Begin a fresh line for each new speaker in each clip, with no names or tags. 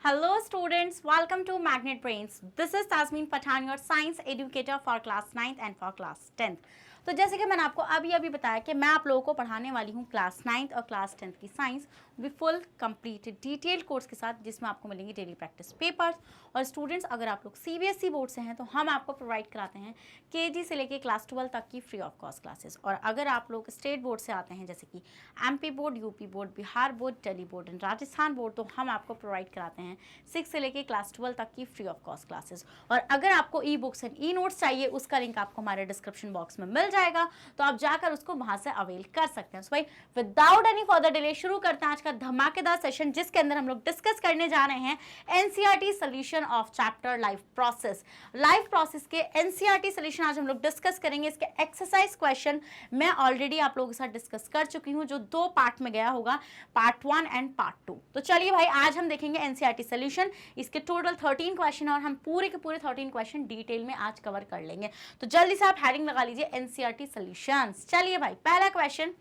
Hello students, welcome to Magnet Brains. This is Tasmin Pathan, your science educator for class 9th and for class 10th. तो जैसे कि मैंने आपको अभी बताया कि मैं आप लोगों को पढ़ाने वाली हूँ क्लास 9th और क्लास 10th की साइंस भी फुल कंप्लीट डिटेल्ड कोर्स के साथ, जिसमें आपको मिलेंगे डेली प्रैक्टिस पेपर्स। और स्टूडेंट्स, अगर आप लोग सीबीएसई बोर्ड से हैं तो हम आपको प्रोवाइड कराते हैं केजी से लेके क्लास 12 तक की फ्री ऑफ कॉस्ट क्लासेस। और अगर आप लोग स्टेट बोर्ड से आते हैं, जैसे कि MP board, UP board, Bihar board, Delhi board and Rajasthan board, तो हम आपको प्रोवाइड कराते हैं 6 से लेके क्लास 12 तक की फ्री ऑफ कॉस्ट क्लासेस। और अगर आपको e books and e notes चाहिए, उसका लिंक आपको हमारे डिस्क्रिप्शन बॉक्स में मिल जाएगा, तो आप जाकर उसको वहां से अवेल कर सकते हैं। सो भाई, विदाउट एनी फर्दर डिले शुरू करते हैं आज का धमाकेदार सेशन, जिसके अंदर हम लोग डिस्कस करने जा रहे हैं NCERT solution of chapter life process. Life process के एनसीईआरटी सॉल्यूशन आज हम लोग डिस्कस करेंगे। इसके एक्सरसाइज क्वेश्चन मैं ऑलरेडी आप लोगों के साथ डिस्कस कर चुकी हूं, जो 2 पार्ट में गया होगा, पार्ट 1 एंड पार्ट 2। तो चलिए भाई, आज हम देखेंगे एनसीईआरटी सॉल्यूशन। इसके टोटल 13 क्वेश्चन और हम पूरे के पूरे 13 क्वेश्चन डिटेल में आज कवर कर लेंगे। तो जल्दी से आप हेडिंग लगा लीजिए एनसीईआरटी सॉल्यूशंस। चलिए भाई, पहला question,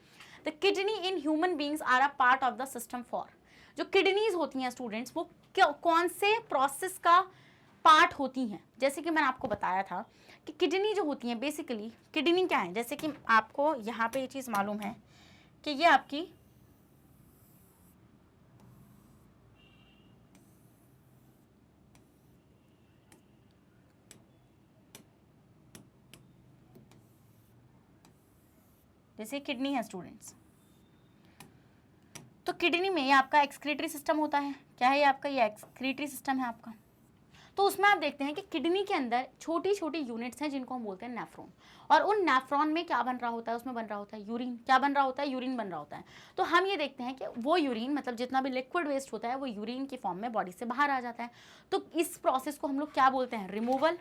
the kidney in human beings are a part of the system for. जो किडनीज होती हैं स्टूडेंट्स, वो कौन से प्रोसेस का पार्ट होती हैं? जैसे कि मैंने आपको बताया था कि किडनी जो होती हैं, बेसिकली किडनी क्या है, जैसे कि आपको यहाँ पे ये चीज़ मालूम है कि ये आपकी जैसे किडनी है स्टूडेंट्स, तो किडनी में ये आपका एक्सक्रीटरी सिस्टम होता है। क्या है ये आपका? ये एक्सक्रीटरी सिस्टम है आपका। तो उसमें आप देखते हैं कि किडनी के अंदर छोटी छोटी यूनिट्स हैं, जिनको हम बोलते हैं नेफ्रॉन। और उन नेफ्रॉन में क्या बन रहा होता है? उसमें बन रहा होता है यूरिन। क्या बन रहा होता है? यूरिन बन रहा होता है। तो हम ये देखते हैं कि वो यूरिन, मतलब जितना भी लिक्विड वेस्ट होता है, वो यूरिन की फॉर्म में बॉडी से बाहर आ जाता है। तो इस प्रोसेस को हम लोग क्या बोलते हैं? Removal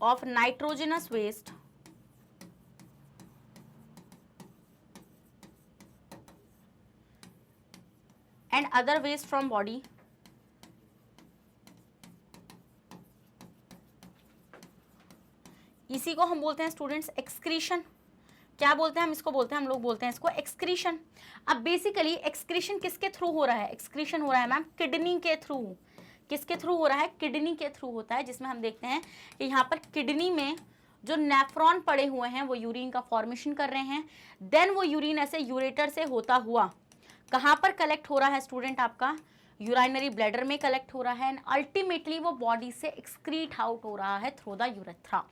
of nitrogenous waste and other waste from body इसी को हम बोलते हैं स्टूडेंट्स एक्सक्रीशन। क्या बोलते हैं हम इसको? बोलते हैं, हम लोग बोलते हैं इसको एक्सक्रीशन। अब बेसिकली एक्सक्रीशन किसके थ्रू हो रहा है? एक्सक्रीशन हो रहा है मैम किडनी के थ्रू। किसके थ्रू हो रहा है? किडनी के थ्रू होता है, जिसमें हम देखते हैं कि यहाँ पर किडनी में जो नेफ्रॉन पड़े हुए हैं वो यूरिन का फॉर्मेशन कर रहे हैं। देन वो यूरिन ऐसे यूरेटर से होता हुआ कहाँ पर कलेक्ट हो रहा है स्टूडेंट? आपका यूराइनरी ब्लैडर में कलेक्ट हो रहा है, एंड अल्टीमेटली वो बॉडी से एक्सक्रीट आउट हो रहा है थ्रू द यूरेथ्रा।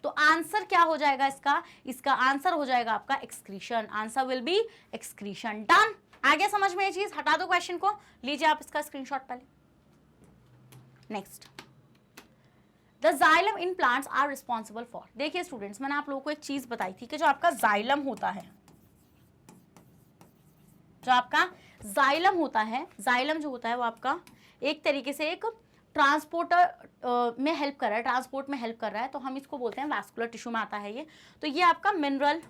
तो आंसर क्या हो जाएगा इसका? इसका आंसर हो जाएगा आपका excretion. Answer will be excretion. Done? आ गया समझ में ये चीज? हटा दो क्वेश्चन को, लीजिए आप इसका स्क्रीनशॉट पहले। Next, the xylem in plants are responsible for. देखिए स्टूडेंट्स, मैंने आप लोगों को एक चीज बताई थी कि जो आपका जाइलम होता है, जो आपका जाइलम होता है, जाइलम जो होता है वो आपका एक तरीके से एक ट्रांसपोर्टर में हेल्प कर रहा है, ट्रांसपोर्ट में हेल्प कर रहा है। तो हम इसको बोलते हैं वैस्कुलर टिश्यू में आता है ये। तो ये आपका मिनरल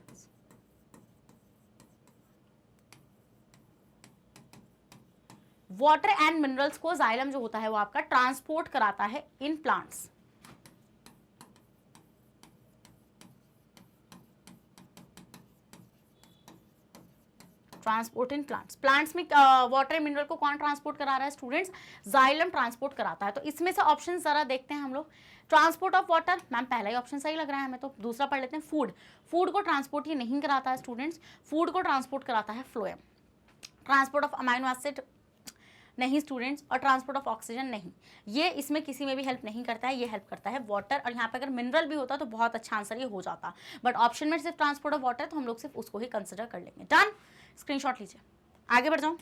वाटर एंड मिनरल्स को जाइलम जो होता है वो आपका ट्रांसपोर्ट कराता है in plants. Transport in plants. Plants में वाटर मिनरल को कौन ट्रांसपोर्ट करा रहा है स्टूडेंट्स? जाइलम ट्रांसपोर्ट कराता है। तो इसमें से ऑप्शन जरा देखते हैं हम लोग। ट्रांसपोर्ट ऑफ वाटर, मैम पहला ही ऑप्शन सही लग रहा है हमें, तो दूसरा पढ़ लेते हैं। फूड, फूड को ट्रांसपोर्ट ये नहीं कराता है स्टूडेंट्स, फूड को ट्रांसपोर्ट कराता है phloem. Transport of amino acid नहीं स्टूडेंट्स, और ट्रांसपोर्ट ऑफ ऑक्सीजन नहीं, ये इसमें किसी में भी हेल्प नहीं करता है, ये हेल्प करता है वाटर। और यहाँ पे अगर मिनरल भी होता तो बहुत अच्छा आंसर ये हो जाता, बट ऑप्शन में सिर्फ ट्रांसपोर्ट ऑफ वाटर, तो हम लोग सिर्फ उसको ही कंसिडर कर लेंगे। डन? स्क्रीनशॉट लीजिए, आगे बढ़ जाऊं।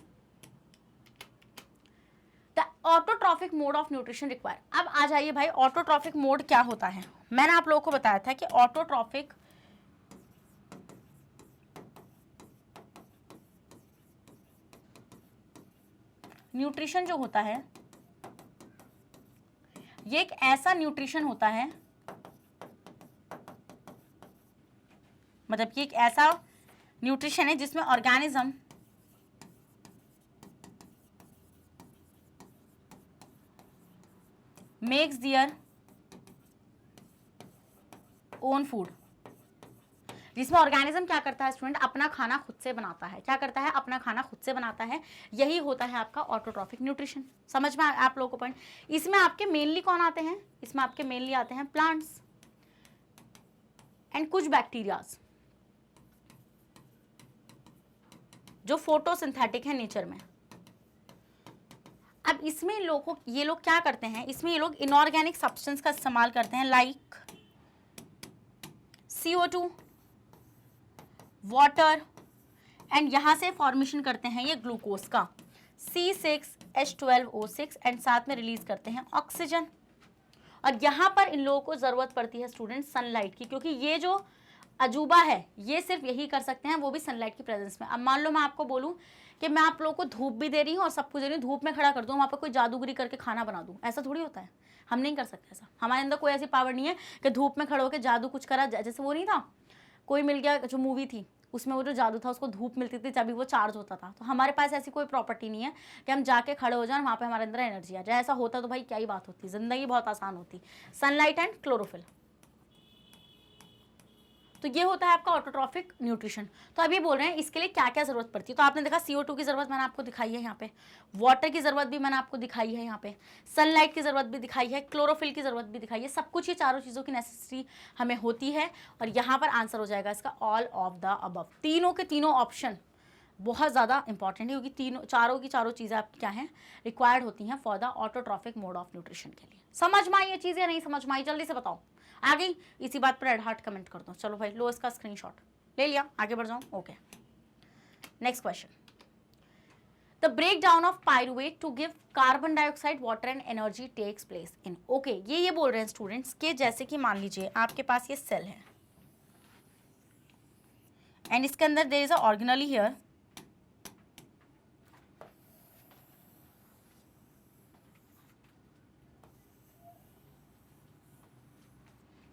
The autotrophic mode of nutrition require. अब आ जाइए भाई, ऑटोट्रॉफिक मोड क्या होता है? मैंने आप लोगों को बताया था कि ऑटोट्रॉफिक न्यूट्रिशन जो होता है, ये एक ऐसा न्यूट्रिशन होता है, मतलब ये एक ऐसा न्यूट्रिशन है जिसमें organism makes their own food। जिसमें ऑर्गेनिज्म क्या करता है स्टूडेंट, अपना खाना खुद से बनाता है। क्या करता है, अपना खाना खुद से बनाता है। यही होता है आपका ऑटोट्रॉफिक न्यूट्रिशन। समझ में आप लोगों को पॉइंट। इसमें आपके मेनली कौन आते हैं, इसमें आपके मेनली आते हैं प्लांट्स एंड कुछ बैक्टीरियाज जो फोटोसिंथेटिक है नेचर में। अब इसमें ये लोग क्या करते हैं, इसमें ये लोग इनऑर्गेनिक सब्सटेंस का इस्तेमाल करते हैं, लाइक CO2, वाटर, एंड यहां से फॉर्मेशन करते हैं ये ग्लूकोज का C6H12O6 एंड साथ में रिलीज करते हैं ऑक्सीजन। और यहां पर इन लोगों को जरूरत पड़ती है स्टूडेंट सनलाइट की, क्योंकि ये जो अजूबा है ये सिर्फ यही कर सकते हैं, वो भी सनलाइट की प्रेजेंस में। अब मान लो मैं आपको बोलूं कि मैं आप लोगों को धूप भी दे रही हूँ और सब कुछ दे रही हूँ, धूप में खड़ा कर दूँ, वहाँ पर कोई जादूगरी करके खाना बना दूँ, ऐसा थोड़ी होता है। हम नहीं कर सकते ऐसा, हमारे अंदर कोई ऐसी पावर नहीं है कि धूप में खड़े होकर जादू कुछ करा। जैसे वो नहीं था, कोई मिल गया जो मूवी थी, उसमें वो जो जादू था उसको धूप मिलती थी जब भी वो चार्ज होता था। तो हमारे पास ऐसी कोई प्रॉपर्टी नहीं है कि हम जाके खड़े हो जाएं वहाँ पे हमारे अंदर एनर्जी आ जाए। ऐसा होता तो भाई क्या ही बात होती, जिंदगी बहुत आसान होती। सनलाइट एंड क्लोरोफिल, तो ये होता है आपका ऑटोट्रॉफिक न्यूट्रिशन। तो अभी बोल रहे हैं इसके लिए क्या क्या जरूरत पड़ती है। तो आपने देखा CO2 की जरूरत मैंने आपको दिखाई है यहाँ पे, वाटर की जरूरत भी मैंने आपको दिखाई है यहाँ पे, सनलाइट की जरूरत भी दिखाई है, क्लोरोफिल की जरूरत भी दिखाई है। सब कुछ ये चारों चीज़ों की नेसेसिटी हमें होती है। और यहाँ पर आंसर हो जाएगा इसका ऑल ऑफ द अबव। तीनों के तीनों ऑप्शन बहुत ज़्यादा इंपॉर्टेंट है, क्योंकि चारों की चारों चीज़ें आपकी क्या हैं, रिक्वायर्ड होती हैं for the autotrophic mode of nutrition के लिए। समझ में आई ये चीज़ या नहीं समझ में आई, जल्दी से बताओ। आ गई, इसी बात पर रेड हार्ट कमेंट कर दो। चलो भाई, लो इसका स्क्रीनशॉट ले लिया, आगे बढ़ जाऊं। Okay, next question. The break down of pyruvate to give carbon dioxide, water and energy takes place in. Okay, ये बोल रहे हैं स्टूडेंट्स के जैसे कि मान लीजिए आपके पास ये सेल है एंड इसके अंदर there is a organelle here,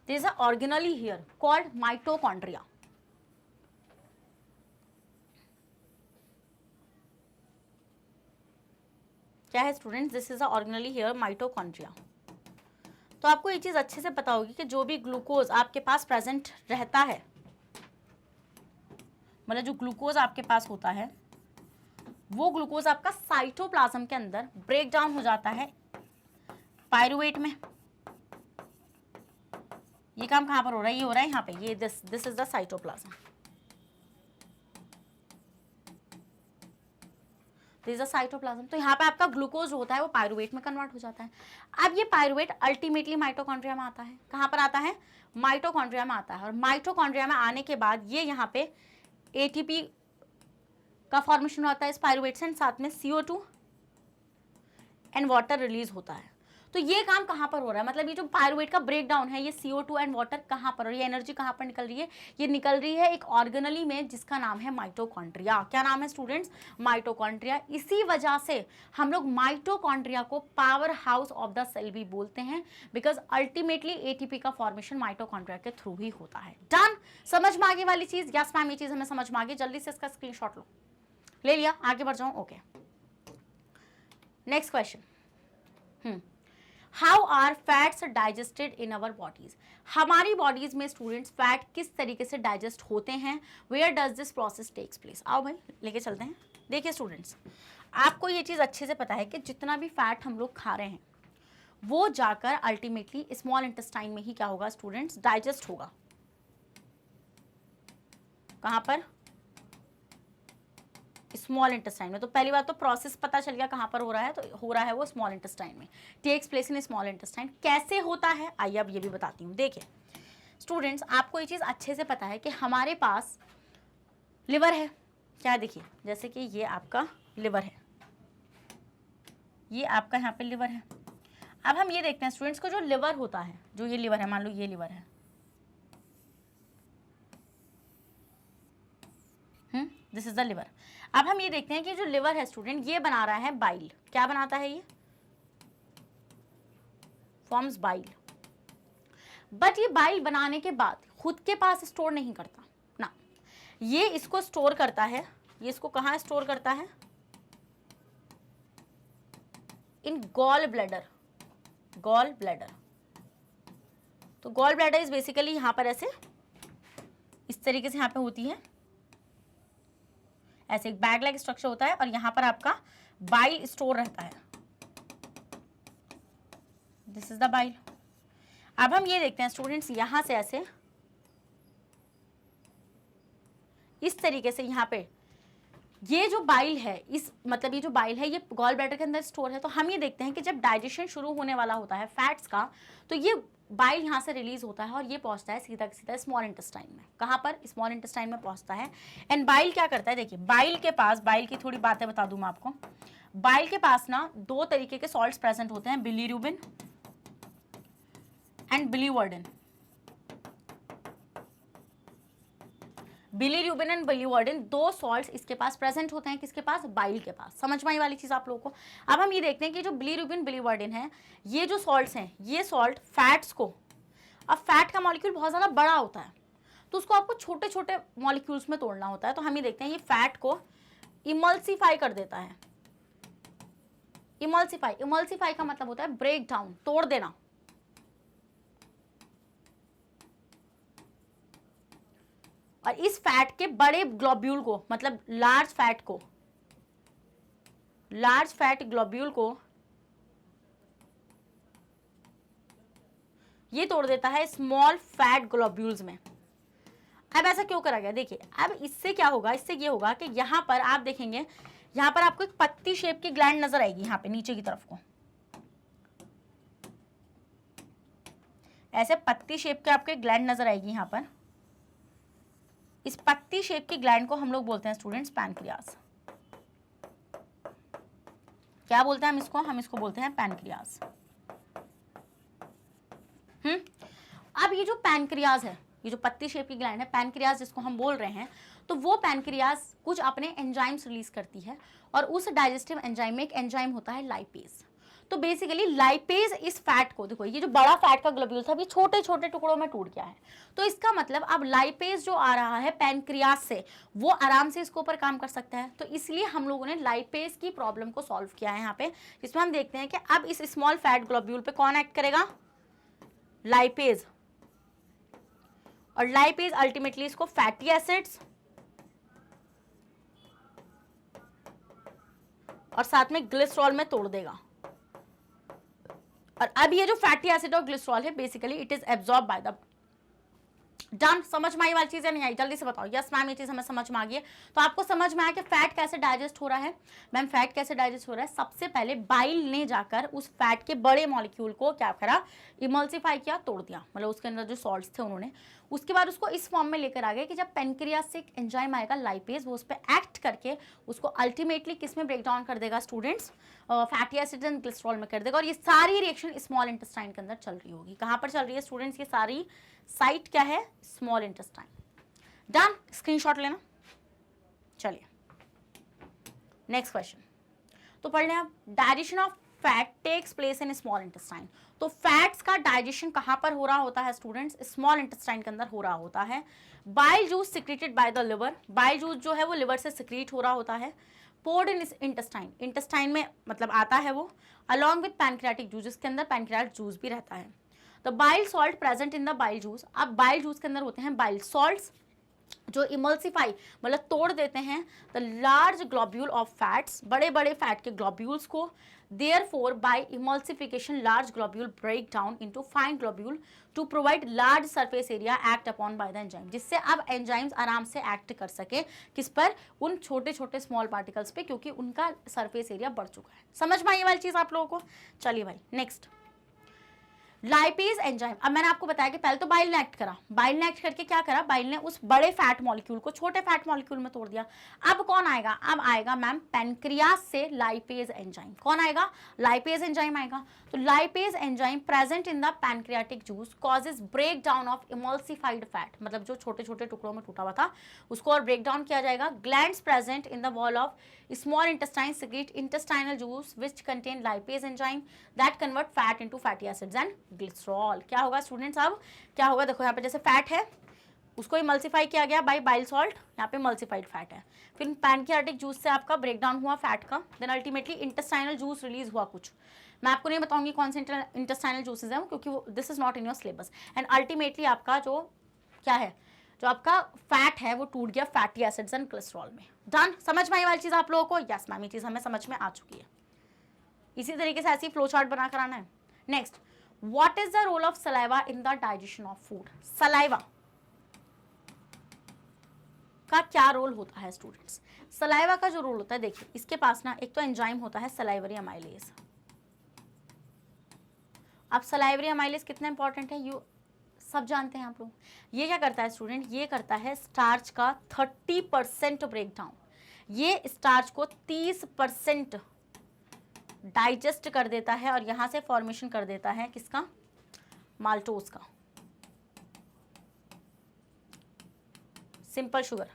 there is an organelle here called mitochondria. क्या है students, this is a organelle here mitochondria. तो आपको ये चीज अच्छे से पता होगी कि जो भी ग्लूकोज आपके पास प्रेजेंट रहता है, मतलब जो ग्लूकोज आपके पास होता है, वो ग्लूकोज आपका साइटोप्लाज्म के अंदर ब्रेक डाउन हो जाता है पायरुवेट में। ये काम कहाँ पर हो रहा है, ये हो रहा है यहाँ पे, ये this is the cytoplasm, this is the cytoplasm. तो यहाँ पे आपका ग्लूकोज होता है वो पायरुवेट में कन्वर्ट हो जाता है। अब ये पायरुवेट अल्टीमेटली माइटोकॉन्ड्रिया में आता है। कहाँ पर आता है, माइटोकॉन्ड्रिया में आता है। और माइटोकॉन्ड्रिया में आने के बाद ये यहाँ पे ATP का फॉर्मेशन होता है इस पायरुवेट से, साथ में CO2 एंड वाटर रिलीज होता है। तो ये काम कहाँ पर हो रहा है, मतलब ये जो पायरुवेट का ब्रेक डाउन है, ये CO2 एंड वाटर कहाँ पर, और ये एनर्जी कहाँ पर निकल रही है, ये निकल रही है एक ऑर्गेनेली में जिसका नाम है माइटोकॉन्ड्रिया। क्या नाम है स्टूडेंट्स, माइटोकॉन्ड्रिया। इसी वजह से हम लोग माइटोकॉन्ड्रिया को power house of the cell भी बोलते हैं, बिकॉज अल्टीमेटली ATP का फॉर्मेशन माइटोकॉन्ड्रिया के थ्रू ही होता है। डन, समझ में आगे वाली चीज, यस मैम ये चीज हमें समझ में आ गई। जल्दी से इसका स्क्रीनशॉट लो, ले लिया, आगे बढ़ जाऊं। Okay, next question. How are fats digested in our bodies. हमारी बॉडीज में स्टूडेंट्स फैट किस तरीके से डाइजेस्ट होते हैं, where does this process takes place. आओ भाई लेके चलते हैं। देखिए स्टूडेंट्स, आपको ये चीज़ अच्छे से पता है कि जितना भी फैट हम लोग खा रहे हैं वो जाकर अल्टीमेटली स्मॉल इंटेस्टाइन में ही क्या होगा स्टूडेंट्स, डाइजेस्ट होगा। कहाँ पर, स्मॉल इंटेस्टाइन में। तो पहली बात तो प्रोसेस पता चल गया कहाँ पर हो रहा है, तो हो रहा है वो स्मॉल इंटेस्टाइन में, takes place in small intestine. कैसे होता है आइए अब ये भी बताती हूँ। देखिए स्टूडेंट्स, आपको ये चीज़ अच्छे से पता है कि हमारे पास लिवर है। क्या देखिए, जैसे कि ये आपका लिवर है, ये आपका यहाँ पे लिवर है। अब हम ये देखते हैं स्टूडेंट्स को, जो लिवर होता है, जो ये लिवर है, मान लो ये लिवर है, दिस इज द लिवर। अब हम ये देखते हैं कि जो लिवर है स्टूडेंट, ये बना रहा है बाइल। क्या बनाता है ये, फॉर्म्स बाइल। बट ये बाइल बनाने के बाद खुद के पास स्टोर नहीं करता ना, ये इसको स्टोर करता है। ये इसको कहाँ स्टोर करता है, इन गॉल ब्लैडर। गॉल ब्लैडर, तो गॉल ब्लैडर इज बेसिकली यहाँ पर ऐसे इस तरीके से यहाँ पे होती है, ऐसे एक बैग लाइक स्ट्रक्चर होता है और यहाँ पर आपका बाइल स्टोर रहता है। This is the bile. अब हम ये देखते हैं स्टूडेंट्स, यहाँ से ऐसे इस तरीके से यहाँ पे ये जो बाइल है, इस मतलब ये जो बाइल है ये गॉल ब्लैडर के अंदर स्टोर है। तो हम ये देखते हैं कि जब डाइजेशन शुरू होने वाला होता है फैट्स का, तो ये बाइल यहाँ से रिलीज होता है और ये पहुंचता है सीधा सीधा स्मॉल इंटेस्टाइन में। कहाँ पर? स्मॉल इंटेस्टाइन में पहुंचता है। एंड बाइल क्या करता है, देखिए बाइल के पास, बाइल की थोड़ी बातें बता दूं मैं आपको। बाइल के पास ना दो तरीके के सॉल्ट्स प्रेजेंट होते हैं, bilirubin and biliverdin. Bilirubin and biliverdin दो सॉल्ट्स इसके पास प्रेजेंट होते हैं। किसके पास? बाइल के पास। समझ में आई वाली चीज आप लोगों को। अब हम ये देखते हैं कि जो बिलीरुबिन बिलीवर्डिन है, ये जो सॉल्ट्स हैं, ये सॉल्ट फैट्स को, अब फैट का मॉलिक्यूल बहुत ज्यादा बड़ा होता है तो उसको आपको छोटे छोटे मॉलिक्यूल्स में तोड़ना होता है। तो हम ये देखते हैं ये फैट को इमल्सिफाई कर देता है। इमल्सिफाई, इमल्सिफाई का मतलब होता है ब्रेक डाउन, तोड़ देना। और इस फैट के बड़े ग्लोब्यूल को, मतलब लार्ज फैट को, लार्ज फैट ग्लोब्यूल को ये तोड़ देता है स्मॉल फैट ग्लोब्यूल्स में। अब ऐसा क्यों करा गया? देखिए अब इससे क्या होगा, इससे ये होगा कि यहां पर आप देखेंगे, यहां पर आपको एक पत्ती शेप की ग्लैंड नजर आएगी, यहां पे नीचे की तरफ को ऐसे पत्ती शेप के आपको एक ग्लैंड नजर आएगी यहां पर। इस पत्ती शेप की ग्लैंड को हम लोग बोलते हैं स्टूडेंट्स पैनक्रियाज। क्या बोलते हैं हम इसको? हम इसको बोलते हैं पैनक्रियाज। अब ये जो पैनक्रियाज है, ये जो पत्ती शेप की ग्लैंड है, पैनक्रियाज जिसको हम बोल रहे हैं, तो वो पैनक्रियाज कुछ अपने एंजाइम्स रिलीज करती है और उस डाइजेस्टिव एंजाइम में एक एंजाइम होता है लाइपेज। तो बेसिकली लाइपेज इस फैट को, देखो ये जो बड़ा फैट का ग्लोब्यूल था, ये छोटे छोटे टुकड़ों में टूट गया है। तो इसका मतलब अब लाइपेज जो आ रहा है पैनक्रियाज से, वो आराम से इसके ऊपर काम कर सकता है। तो इसलिए हम लोगों ने लाइपेज की प्रॉब्लम को सॉल्व किया है यहाँ पे, जिसमें हम देखते हैं कि अब इस स्मॉल फैट ग्लोब्यूल पे कौन एक्ट करेगा? लाइपेज। और लाइपेज अल्टीमेटली इसको फैटी एसिड्स और साथ में ग्लिसरॉल में तोड़ देगा। और अब ये जो फैटी एसिड और ग्लिसरॉल है, basically it is absorb by the. Done? समझ में आई वाली चीज या नहीं आई? जल्दी से बताओ। यस मैम, ये चीज हमें समझ में आ गई है। तो आपको समझ में आया कि फैट कैसे डाइजेस्ट हो रहा है। मैम फैट कैसे डाइजेस्ट हो रहा है? सबसे पहले बाइल ने जाकर उस फैट के बड़े मॉलिक्यूल को क्या करा? इमल्सिफाई किया, तोड़ दिया, मतलब उसके अंदर जो सॉल्ट्स थे उन्होंने। उसके बाद उसको इस फॉर्म में लेकर आ गए कि जब पेनक्रियाज से एक एंजाइम आएगा लाइपेज, वो उस पर एक्ट करके उसको अल्टीमेटली किस में ब्रेक डाउन कर देगा students? Fatty acid and glycerol में कर देगा। और ये सारी रिएक्शन स्मॉल इंटेस्टाइन के अंदर चल रही होगी। कहाँ पर चल रही है स्टूडेंट्स? ये सारी साइट क्या है? Small intestine. डन? स्क्रीनशॉट लेना। चलिए नेक्स्ट क्वेश्चन तो पढ़ लें आप। Digestion of fat takes place in small intestine. तो फैट्स का डाइजेशन कहां पर हो रहा होता है स्टूडेंट्स? स्मॉल इंटेस्टाइन के अंदर हो रहा होता है। Bile juice secreted by the liver. Bile juice जो है वो लिवर से सिक्रीट हो रहा होता है। पोर्ड इन इंटेस्टाइन, इंटेस्टाइन में मतलब आता है वो, अलॉन्ग विद पैनक्रियाटिक जूस, जिसके अंदर पैनक्रियाटिक जूस भी रहता है। The bile salt present in the bile juice. अब बाइल जूस के अंदर होते हैं बाइल सॉल्ट्स जो इमल्सिफाई मतलब तोड़ देते हैं the large globule of fats, बड़े बड़े फैट के ग्लोब्यूल्स को। Therefore, by emulsification, large globule break down into fine globule to provide large surface area act upon by the enzyme, जिससे अब एंजाइम्स आराम से एक्ट कर सके किस पर? उन छोटे छोटे स्मॉल पार्टिकल्स पे, क्योंकि उनका सरफेस एरिया बढ़ चुका है। समझ में आई वाली चीज आप लोगों को? चलिए भाई नेक्स्ट, लाइपेज एंजाइम। अब मैंने आपको बताया कि पहले तो बाइल ने एक्ट करा, बाइल ने एक्ट करके क्या करा? बाइल ने उस बड़े फैट मॉलिक्यूल को छोटे फैट मॉलिक्यूल में तोड़ दिया। अब कौन आएगा? अब आएगा मैम पैनक्रियाज से लाइपेज एंजाइम। कौन आएगा? लाइपेज एंजाइम आएगा। तो lipase enzyme present in the pancreatic juice causes break down of emulsified fat, मतलब जो छोटे छोटे टुकड़ों में टूटा हुआ था उसको और ब्रेक डाउन किया जाएगा। Glands present in the wall of small intestine secrete intestinal juice which contain lipase enzyme that convert fat into fatty acids and glycerol। क्या होगा स्टूडेंट्स? अब क्या होगा? देखो यहाँ पे जैसे फैट है उसको इमल्सिफाई किया गया बाय बाइल सॉल्ट, यहाँ पे मल्सिफाइड फैट है। फिर पैनक्रियाटिक जूस से आपका ब्रेक डाउन हुआ फैट का, then ultimately intestinal juice release हुआ कुछ। मैं आपको नहीं बताऊंगी कौन से इंटेस्टाइनल जूसेस हैं क्योंकि this is not in your syllabus. And ultimately आपका जो क्या है जो आपका फैट है वो टूट गया फैटी एसिड्स एंड कोलेस्ट्रॉल में। डन, समझ में आई वाली चीज आप लोगों को? यस मैम, ये चीज हमें समझ में आ चुकी है। इसी तरीके से ऐसी फ्लो चार्ट बना कर आना है। Next, what is the role of saliva in the digestion of food? Saliva का क्या रोल होता है स्टूडेंट्स? सलाइवा का जो रोल होता है, देखिए इसके पास ना एक तो एंजाइम होता है सलाइवरी अमाइलेज। अब सलाइवरी अमाइलेज कितना इंपॉर्टेंट है यू सब जानते हैं आप लोग। ये क्या करता है स्टूडेंट? ये करता है स्टार्च का 30% ब्रेक डाउन। ये स्टार्च को 30% डाइजेस्ट कर देता है और यहां से फॉर्मेशन कर देता है किसका? माल्टोज का, simple sugar.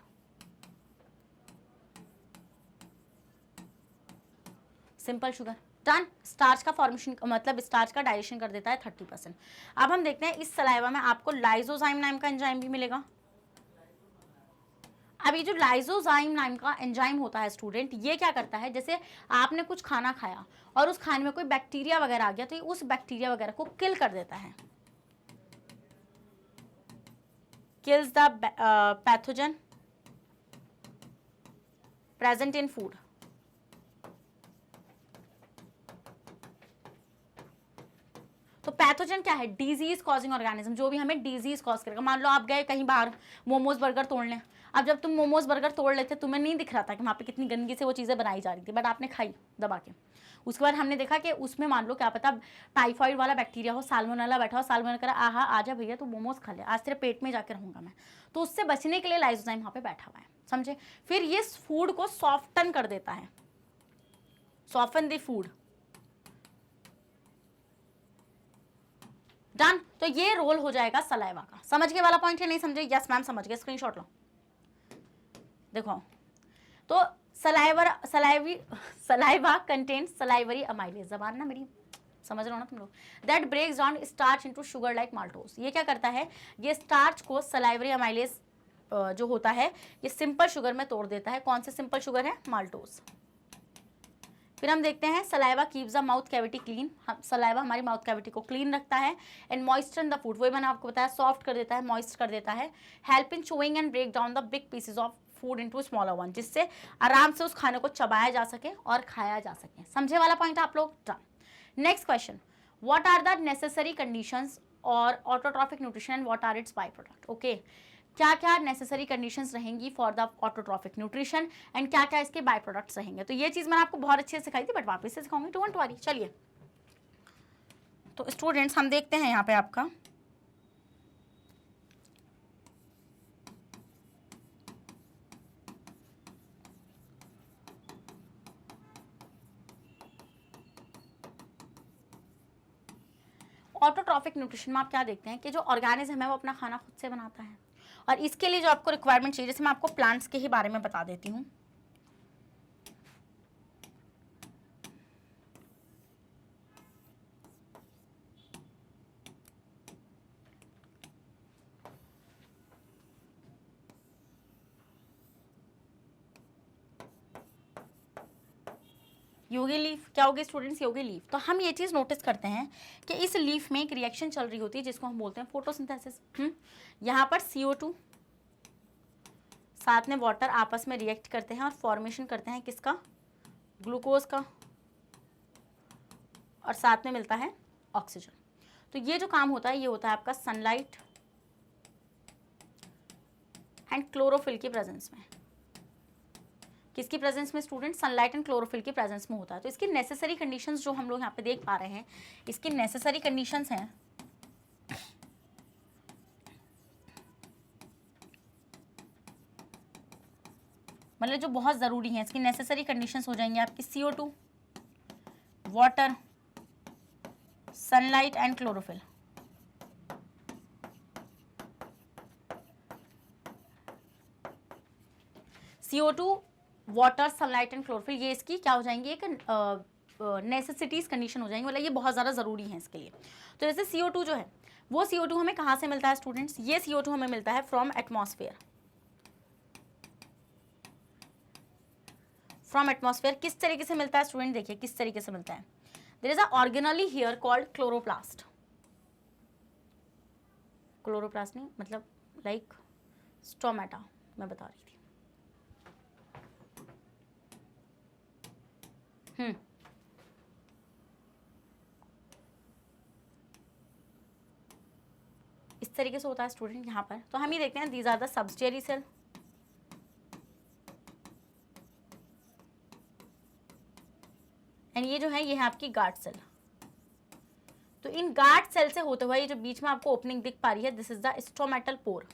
Simple sugar done. Starch का फॉर्मेशन मतलब स्टार्च का डाइजेशन कर देता है 30%। अब हम देखते हैं इस सलाइवा में आपको लाइसोजाइम नाम का एंजाइम भी मिलेगा। अब ये जो लाइसोजाइम नाम का एंजाइम होता है स्टूडेंट, ये क्या करता है, जैसे आपने कुछ खाना खाया और उस खाने में कोई बैक्टीरिया वगैरह आ गया तो ये उस बैक्टीरिया वगैरह को किल कर देता है। Kills the pathogen present in food. तो पैथोजन क्या है? डिजीज कॉजिंग ऑर्गेनिज्म, जो भी हमें डिजीज कॉज करेगा। मान लो आप गए कहीं बाहर मोमोज बर्गर तोड़ने, अब जब तुम मोमोज बर्गर तोड़ लेते तुम्हें नहीं दिख रहा था कि वहाँ पे कितनी गंदगी से वो चीज़ें बनाई जा रही थी, बट आपने खाई दबा के। उसके बाद हमने देखा कि उसमें मान लो क्या पता टाइफाइड वाला बैक्टीरिया हो, साल्मोनेला बैठा हो, साल्मोनेला करा आहा आजा भैया तू मोमोज खा ले, आज तेरे पेट में जाकर रहूँगा मैं। तो उससे बचने के लिए लाइसोजाइम वहाँ पे बैठा हुआ है, समझे? फिर ये फूड को सॉफ्टन कर देता है, सॉफ्टन द फूड। डन। तो ये रोल हो जाएगा सलाइवा का। समझ गए वाला पॉइंट है? नहीं समझे? यस मैम समझ गए, स्क्रीनशॉट लो। देखो तो सलाइवा कंटेन्स सलाइवरी अमाइलेज, जबान ना मेरी समझ रहे हो ना तुम लोग, that breaks down starch into sugar like maltose. ये क्या करता है? ये स्टार्च को सलाइवरी अमाइलेज जो होता है ये सिंपल शुगर में तोड़ देता है। कौन से सिंपल शुगर है? माल्टोज। फिर हम देखते हैं saliva keeps the mouth cavity clean. Saliva हमारी माउथ कैविटी को क्लीन रखता है। एंड मॉइस्चर द फूड, वही मैंने आपको बताया, सॉफ्ट कर देता है, मॉइस्ट कर देता है। Help in chewing and break down the big pieces of food into smaller one, जिससे आराम से उस खाने को चबाया जा सके और खाया जा सके। समझे वाला पॉइंट आप लोग? Done. Next question, what are the necessary conditions और autotrophic nutrition and what are its by product? Okay, क्या क्या नेसेसरी कंडीशंस रहेंगी for the autotrophic nutrition and क्या क्या इसके बाय प्रोडक्ट्स रहेंगे? तो ये चीज़ मैंने आपको बहुत अच्छे से सिखाई थी, बट वापस से सिखाऊंगी, डोंट वरी। चलिए तो स्टूडेंट्स हम देखते हैं यहाँ पे आपका ऑटोट्रॉफिक न्यूट्रिशन में आप क्या देखते हैं कि जो ऑर्गेनिज्म है वो अपना खाना खुद से बनाता है, और इसके लिए जो आपको रिक्वायरमेंट चाहिए, जैसे मैं आपको प्लांट्स के ही बारे में बता देती हूँ। योगी लीफ क्या होगी स्टूडेंट्स? योगी लीफ। तो हम ये चीज़ नोटिस करते हैं कि इस लीफ में एक रिएक्शन चल रही होती है जिसको हम बोलते हैं फोटोसिंथेसिस। यहाँ पर CO2 साथ में वाटर आपस में रिएक्ट करते हैं और फॉर्मेशन करते हैं किसका? ग्लूकोज का, और साथ में मिलता है ऑक्सीजन। तो ये जो काम होता है ये होता है आपका सनलाइट एंड क्लोरोफिल की प्रेजेंस में। किसकी प्रेजेंस में स्टूडेंट? सनलाइट एंड क्लोरोफिल की प्रेजेंस में होता है। तो इसकी नेसेसरी कंडीशंस जो हम लोग यहाँ पे देख पा रहे हैं, इसकी नेसेसरी कंडीशंस हैं मतलब जो बहुत ज़रूरी हैं, इसकी नेसेसरी कंडीशंस हो जाएंगे आपकी CO2, water, sunlight and chlorophyll. CO2, water, sunlight and chlorophyll, ये इसकी क्या हो जाएंगी? एक नेसेसिटीज कंडीशन हो जाएंगी, मतलब ये बहुत ज़्यादा ज़रूरी है इसके लिए। तो जैसे CO2 जो है वो CO2 हमें कहाँ से मिलता है स्टूडेंट्स? ये CO2 हमें मिलता है फ्रॉम एटमॉस्फेयर। फ्रॉम एटमॉस्फेयर किस तरीके से मिलता है स्टूडेंट? देखिए किस तरीके से मिलता है। There is a organelle here called chloroplast. Chloroplast नहीं मतलब लाइक स्टोमेटा मैं बता रही थी। इस तरीके से होता है स्टूडेंट यहाँ पर। तो हम ये देखते हैं these are the subsidiary cell, and ये जो है ये है आपकी गार्ड सेल। तो इन गार्ड सेल से होते हुए ये जो बीच में आपको ओपनिंग दिख पा रही है, this is the stomatal pore.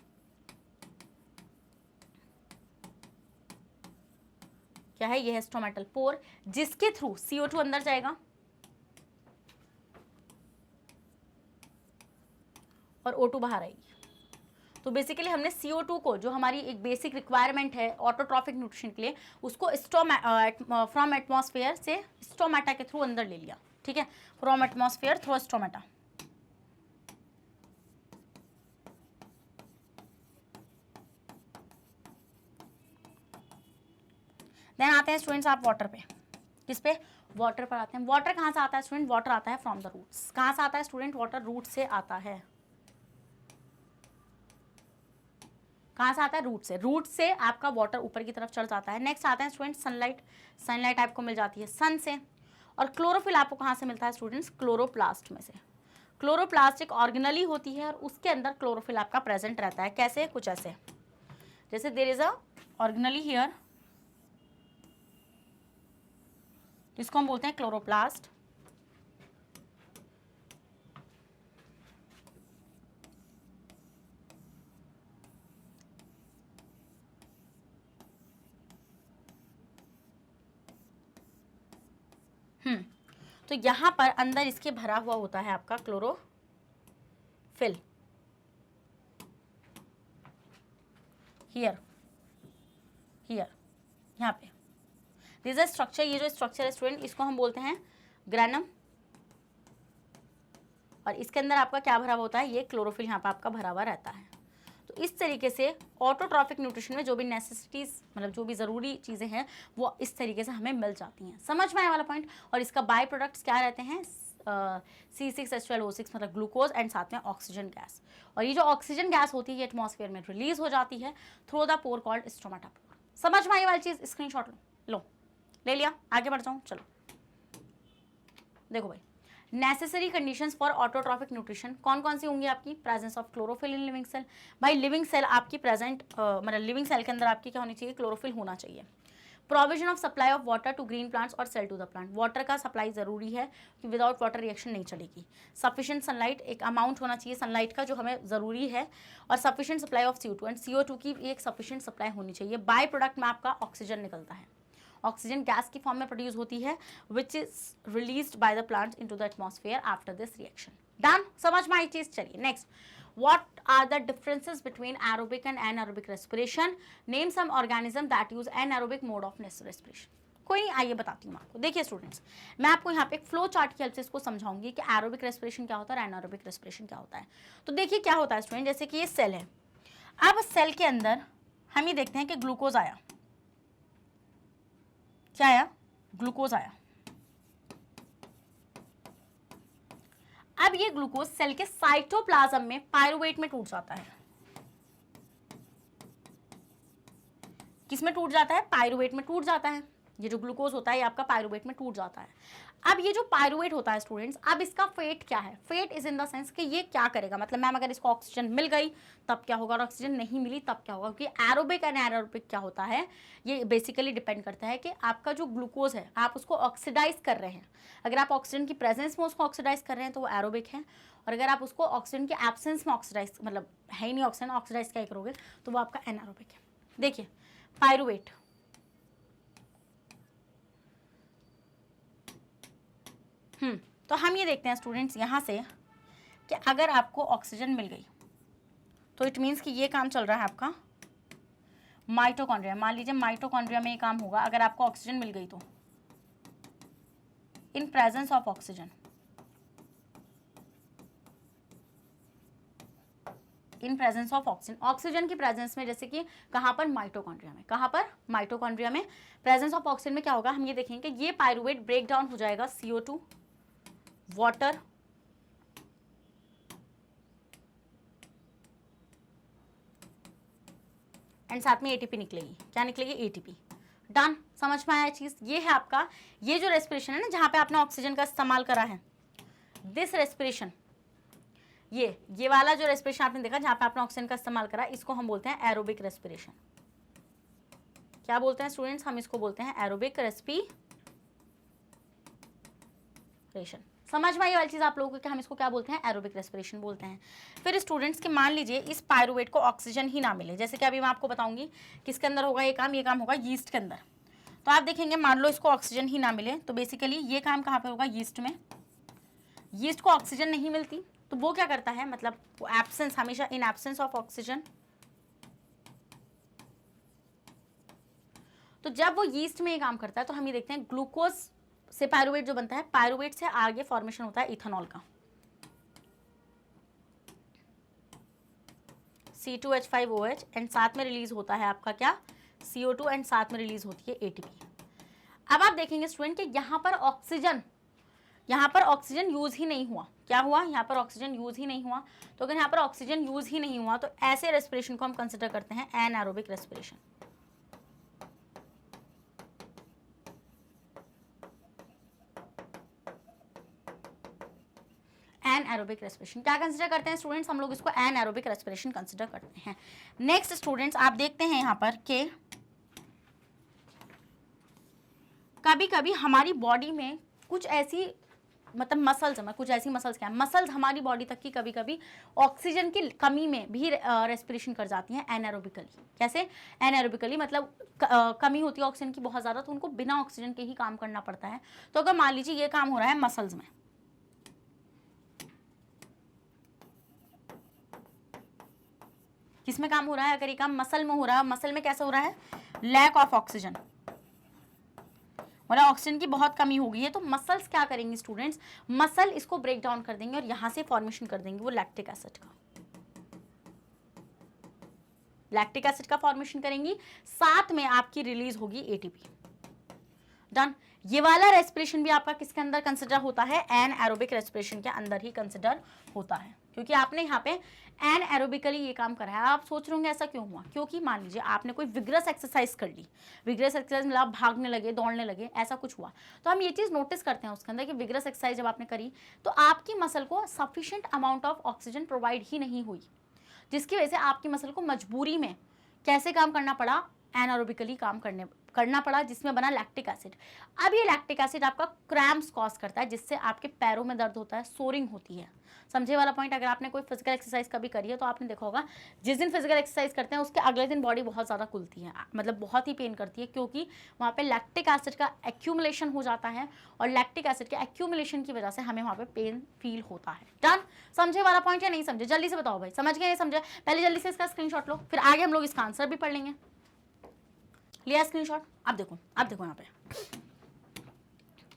क्या है, ये है स्टोमेटल पोर, जिसके थ्रू CO2 अंदर जाएगा और O2 बाहर आएगी। तो बेसिकली हमने CO2 को, जो हमारी एक बेसिक रिक्वायरमेंट है ऑटोट्रॉफिक न्यूट्रिशन के लिए, उसको फ्रॉम एटमॉस्फेयर से स्टोमेटा के थ्रू अंदर ले लिया। ठीक है, from atmosphere through stomata. Then आते हैं स्टूडेंट्स आप वाटर पे। किस पे? वाटर पर आते हैं। वाटर कहाँ से आता है स्टूडेंट? वाटर आता है फ्रॉम द रूट्स। कहाँ से आता है स्टूडेंट? वाटर रूट से आता है। कहाँ से आता है? रूट से। रूट से आपका वाटर ऊपर की तरफ चढ़ जाता है। नेक्स्ट आता है स्टूडेंट सनलाइट। सनलाइट आपको मिल जाती है सन से। और क्लोरोफिल आपको कहाँ से मिलता है स्टूडेंट्स? क्लोरोप्लास्ट में से। क्लोरोप्लास्ट एक ऑर्गेनली होती है और उसके अंदर क्लोरोफिल आपका प्रेजेंट रहता है। कैसे? कुछ ऐसे, जैसे there is a organelle here, इसको हम बोलते हैं क्लोरोप्लास्ट। तो यहां पर अंदर इसके भरा हुआ होता है आपका क्लोरोफिल। हियर यहाँ पे दिस इज स्ट्रक्चर। ये जो स्ट्रक्चर है स्टूडेंट, इसको हम बोलते हैं ग्रैनम। और इसके अंदर आपका क्या भरा हुआ होता है? ये क्लोरोफिल यहाँ पे आपका भरा हुआ रहता है। तो इस तरीके से ऑटोट्रॉफिक न्यूट्रिशन में जो भी नेसेसिटीज, मतलब जो भी ज़रूरी चीज़ें हैं, वो इस तरीके से हमें मिल जाती हैं। समझ में आया वाला पॉइंट? और इसका बाय प्रोडक्ट्स क्या रहते हैं? C6H12O6 मतलब ग्लूकोज, एंड साथ में ऑक्सीजन गैस। और ये जो ऑक्सीजन गैस होती है ये एटमॉस्फेयर में रिलीज हो जाती है through the pore called stomata pore. समझ में आई वाली चीज़? स्क्रीनशॉट लो, ले लिया? आगे बढ़ जाऊँ, चलो देखो भाई, necessary conditions for autotrophic nutrition कौन कौन सी होंगी आपकी? Presence of chlorophyll in living cell. भाई लिविंग सेल आपकी प्रेजेंट, मतलब लिविंग सेल के अंदर आपकी क्या होनी चाहिए? क्लोरोफिल होना चाहिए। Provision of supply of water to green plants और cell to the plant. Water का सप्लाई जरूरी है कि विदाउट वाटर रिएक्शन नहीं चलेगी। सफिशिएंट सनलाइट, एक अमाउंट होना चाहिए सनलाइट का जो हमें ज़रूरी है। और sufficient supply of CO2, and CO2 की एक सफिशिएंट सप्लाई होनी चाहिए। बाय प्रोडक्ट में आपका ऑक्सीजन निकलता है। ऑक्सीजन गैस की फॉर्म में प्रोड्यूस होती है which is released by the plants into the atmosphere after this reaction. Done? समझ में आई चीज? चलिए next, what are the differences between aerobic and anaerobic respiration? Name some organism that use anaerobic mode of respiration. कोई नहीं, आइए बताती हूँ आपको। देखिए स्टूडेंट्स, मैं आपको यहाँ पे एक फ्लो चार्ट की हेल्प से इसको समझाऊंगी कि एरोबिक रेस्पिरेशन क्या होता है और एनारोबिक रेस्पिरेशन क्या होता है। तो देखिए क्या होता है स्टूडेंट, जैसे कि ये सेल है। अब सेल के अंदर हम ये देखते हैं कि ग्लूकोज आया। क्या आया? ग्लूकोज आया। अब ये ग्लूकोज सेल के साइटोप्लाज्म में पायरुवेट में टूट जाता है। किस में टूट जाता है? पायरुवेट में टूट जाता है। ये जो ग्लूकोज होता है ये आपका पायरुवेट में टूट जाता है। अब ये जो पायरुवेट होता है स्टूडेंट्स, अब इसका फेट क्या है? Fate is in the sense कि ये क्या करेगा, मतलब मैम अगर इसको ऑक्सीजन मिल गई तब क्या होगा और ऑक्सीजन नहीं मिली तब क्या होगा। क्योंकि एरोबिक एंड एनारोबिक क्या होता है, ये बेसिकली डिपेंड करता है कि आपका जो ग्लूकोज है आप उसको ऑक्सीडाइज कर रहे हैं। अगर आप ऑक्सीजन की प्रेजेंस में उसको ऑक्सीडाइज कर रहे हैं तो वो एरोबिक है, और अगर आप उसको ऑक्सीजन के एब्सेंस में ऑक्सीडाइज, मतलब है ही नहीं ऑक्सीजन, ऑक्सीडाइज क्या करोगे, तो वो आपका एनारोबिक है। देखिए पायरुवेट, तो हम ये देखते हैं स्टूडेंट्स यहाँ से कि अगर आपको ऑक्सीजन मिल गई तो इट मीन्स कि ये काम चल रहा है आपका माइटोकॉन्ड्रिया। मान लीजिए माइटोकॉन्ड्रिया में ये काम होगा। अगर आपको ऑक्सीजन मिल गई तो in presence of oxygen, in presence of oxygen, oxygen की प्रेजेंस में, जैसे कि कहाँ पर? माइटोकॉन्ड्रिया में। कहाँ पर? माइटोकॉन्ड्रिया में। प्रेजेंस ऑफ ऑक्सीजन में क्या होगा, हम ये देखेंगे कि ये पायरुवेट ब्रेक डाउन हो जाएगा CO2, वाटर, एंड साथ में एटीपी निकलेगी। क्या निकलेगी? एटीपी। डन, समझ में आया चीज? ये है आपका ये जो रेस्पिरेशन है ना, जहां पे आपने ऑक्सीजन का इस्तेमाल करा है, दिस रेस्पिरेशन, ये वाला जो रेस्पिरेशन आपने देखा जहां पे आपने ऑक्सीजन का इस्तेमाल करा, इसको हम बोलते हैं एरोबिक रेस्पिरेशन। क्या बोलते हैं स्टूडेंट्स? हम इसको बोलते हैं एरोबिक रेस्पिरेशन। समझ में आई वाली चीज आप लोगों को कि हम इसको क्या बोलते हैं? एरोबिक रेस्पिरेशन बोलते हैं। फिर स्टूडेंट्स के मान लीजिए इस पायरुवेट को ऑक्सीजन ही ना मिले, जैसे कि अभी मैं आपको बताऊंगी किसके अंदर होगा ये काम होगा यीस्ट के अंदर। तो आप देखेंगे मान लो इसको ऑक्सीजन ही ना मिले, तो बेसिकली ये काम कहाँ पे होगा? यीस्ट में। यीस्ट को ऑक्सीजन नहीं मिलती तो वो क्या करता है, मतलब वो एब्सेंस, हमेशा इन एब्सेंस ऑफ ऑक्सीजन, तो जब वो यीस्ट में ये काम करता है तो हम ये देखते हैं ग्लूकोज से पायरुवेट जो बनता है, पायरुवेट से आगे फॉर्मेशन होता है इथेनॉल का, C2H5OH, एंड साथ में रिलीज होता है आपका क्या? CO2, एंड साथ में रिलीज होती है ATP। अब आप देखेंगे स्टूडेंट कि यहाँ पर ऑक्सीजन यूज ही नहीं हुआ। क्या हुआ? यहाँ पर ऑक्सीजन यूज ही नहीं हुआ। तो अगर यहाँ पर ऑक्सीजन यूज ही नहीं हुआ तो ऐसे रेस्पिरेशन को हम कंसिडर करते हैं एनारोबिक रेस्पिरेशन। एनारोबिक रेस्पिरेशन क्या कंसिडर करते हैं स्टूडेंट्स? हम लोग इसको एनारोबिक रेस्पिरेशन कंसिडर करते हैं। नेक्स्ट स्टूडेंट्स आप देखते हैं यहाँ पर कि कभी कभी हमारी बॉडी में कुछ ऐसी मतलब मसल्स में कुछ ऐसी मसल्स क्या है, मसल्स हमारी बॉडी तक की कभी कभी ऑक्सीजन की कमी में भी रेस्पिरेशन कर जाती हैं एनारोबिकली। कैसे? एनारोबिकली मतलब कमी होती है ऑक्सीजन की बहुत ज़्यादा, तो उनको बिना ऑक्सीजन के ही काम करना पड़ता है। तो अगर मान लीजिए ये काम हो रहा है मसल्स में, किसमें काम हो रहा है? अगर ये काम मसल में हो रहा है, मसल में कैसे हो रहा है? लैक ऑफ ऑक्सीजन, मतलब ऑक्सीजन की बहुत कमी हो गई है, तो मसल्स क्या करेंगे स्टूडेंट्स? मसल इसको ब्रेक डाउन कर देंगे और यहां से फॉर्मेशन कर देंगे वो लैक्टिक एसिड का। लैक्टिक एसिड का फॉर्मेशन करेंगी, साथ में आपकी रिलीज होगी एटीपी। डन। ये वाला रेस्पिरेशन भी आपका किसके अंदर कंसिडर होता है? एनारोबिक रेस्पिरेशन के अंदर ही कंसिडर होता है, क्योंकि आपने यहाँ पे एनारोबिकली ये काम करा है। आप सोच रहे होंगे ऐसा क्यों हुआ? क्योंकि मान लीजिए आपने कोई विग्रस एक्सरसाइज कर ली, विग्रस एक्सरसाइज मतलब आप भागने लगे, दौड़ने लगे, ऐसा कुछ हुआ, तो हम ये चीज़ नोटिस करते हैं उसके अंदर कि विग्रस एक्सरसाइज जब आपने करी तो आपकी मसल को sufficient amount of oxygen provide ही नहीं हुई, जिसकी वजह से आपकी मसल को मजबूरी में कैसे काम करना पड़ा? एनारोबिकली काम करना पड़ा, जिसमें बना लैक्टिक एसिड। अब ये लैक्टिक एसिड आपका क्रैम्प्स कॉज करता है, जिससे आपके पैरों में दर्द होता है, सोरिंग होती है। समझे वाला पॉइंट? अगर आपने कोई फिजिकल एक्सरसाइज कभी करी है तो आपने देखा होगा जिस दिन फिजिकल एक्सरसाइज करते हैं उसके अगले दिन बॉडी बहुत ज़्यादा खुलती है, मतलब बहुत ही पेन करती है, क्योंकि वहाँ पे लैक्टिक एसिड का एक्यूमुलेशन हो जाता है और लैक्टिक एसिड के एक्यूमुलेशन की वजह से हमें वहाँ पे पेन फील होता है। डन। समझे वाला पॉइंट या नहीं समझे? जल्दी से बताओ भाई, समझ गए नहीं समझे? पहले जल्दी से इसका स्क्रीनशॉट लो, फिर आगे हम लोग इसका आंसर भी पढ़ लेंगे। लिया स्क्रीनशॉट? अब देखो यहाँ पे,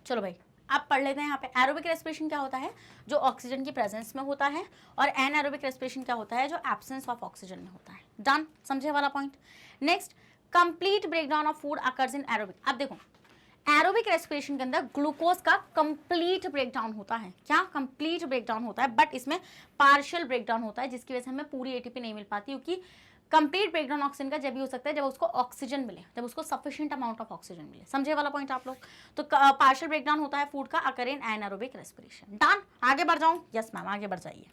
चलो भाई अब पढ़ लेते हैं। यहाँ पे एरोबिक रेस्पिरेशन क्या होता है? जो ऑक्सीजन की प्रेजेंस में होता है, और एनारोबिक रेस्पिरेशन क्या होता है? जो एब्सेंस ऑफ ऑक्सीजन में होता है। डन। समझे वाला point? Next, complete breakdown of food occurs in aerobic. अब देखो एरोबिक रेस्पिरेशन के अंदर ग्लूकोज का कंप्लीट ब्रेकडाउन होता है। क्या? कंप्लीट ब्रेकडाउन होता है, बट इसमें पार्शियल ब्रेकडाउन होता है, जिसकी वजह से हमें पूरी एटीपी नहीं मिल पाती, क्योंकि कंप्लीट ब्रेकडाउन ऑक्सीजन का जब भी हो सकता है जब उसको ऑक्सीजन मिले, जब उसको सफिशिएंट अमाउंट ऑफ ऑक्सीजन मिले। समझे वाला पॉइंट आप लोग? तो पार्शियल ब्रेकडाउन होता है फूड का occur in anaerobic respiration. Done. आगे बढ़ जाऊं? यस मैम, आगे बढ़ जाइए।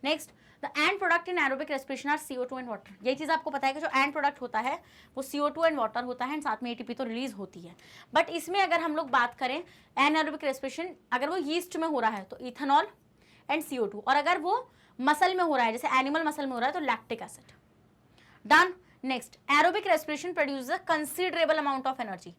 Next, the end product in aerobic respiration are CO2 and water. ये चीज़ आपको पता है कि जो एंड प्रोडक्ट होता है वो CO2 एंड वाटर होता है, एंड साथ में एटीपी तो रिलीज होती है। बट इसमें अगर हम लोग बात करें एनारोबिक रेस्पिरेशन, अगर वो यीस्ट में हो रहा है तो इथेनॉल एंड CO2, और अगर वो मसल में हो रहा है जैसे एनिमल मसल में हो रहा है तो lactic acid. Done. Next, aerobic respiration produces a considerable amount of energy.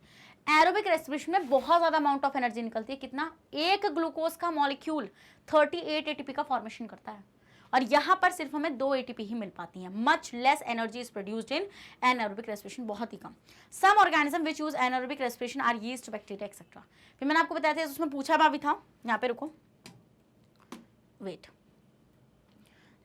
Aerobic respiration में बहुत ज्यादा अमाउंट ऑफ एनर्जी निकलती है। कितना? एक ग्लूकोज का मॉलिक्यूल 38 एटीपी का फॉर्मेशन करता है, और यहाँ पर सिर्फ हमें 2 एटीपी ही मिल पाती हैं। Much less energy is produced in anaerobic respiration, बहुत ही कम। Some organism which use anaerobic respiration are yeast, bacteria etcetera. फिर मैंने आपको बताया था उसमें पूछा भी था, यहाँ पे रुको, वेट,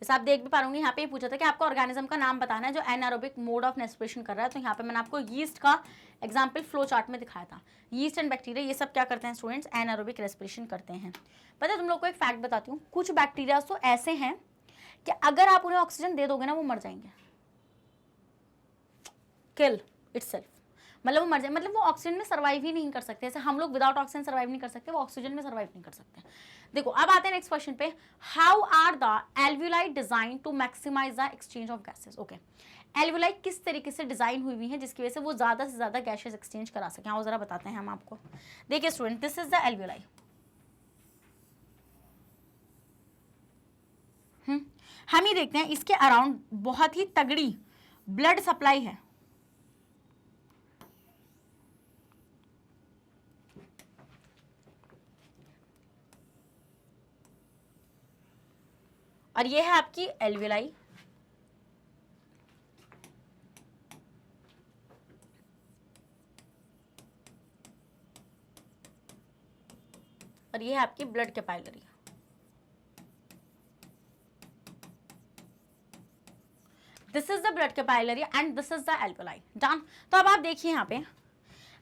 जैसे आप देख भी पा रहे यहाँ पे पूछा था कि आपको ऑर्गेनिज्म का नाम बताना है जो एनारोबिक मोड ऑफ रेस्पिरेशन कर रहा है। तो यहाँ पे मैंने आपको यीस्ट का एग्जांपल फ्लो चार्ट में दिखाया था। यीस्ट एंड बैक्टीरिया ये सब क्या करते हैं स्टूडेंट्स? एनारोबिक रेस्पिरेशन करते हैं। पता है तुम लोग को एक फैक्ट बताती हूँ, कुछ बैक्टीरिया तो ऐसे हैं कि अगर आप उन्हें ऑक्सीजन दे दोगे ना वो मर जाएंगे। किल इटसेल्फ, मतलब वो मर जाए, मतलब वो ऑक्सीजन में सर्वाइव ही नहीं कर सकते। जैसे हम लोग विदाउट ऑक्सीजन सर्वाइव नहीं कर सकते, वो ऑक्सीजन में सर्वाइव नहीं कर सकते। देखो अब आते हैं नेक्स्ट क्वेश्चन पे, how are the alveoli design to maximize the exchange of gases. Okay, alveoli किस तरीके से डिजाइन हुई हुई है जिसकी वजह से वो ज्यादा से ज्यादा गैसेस एक्सचेंज करा सकें, आओ जरा बताते हैं हम आपको। देखिए student, this is the alveoli. हम ये देखते हैं इसके अराउंड बहुत ही तगड़ी ब्लड सप्लाई है, और ये है आपकी एल्वुलाई। और ये है आपकी blood capillary. This is the blood capillary and this is the alveoli. Done. तो अब आप देखिए यहाँ पे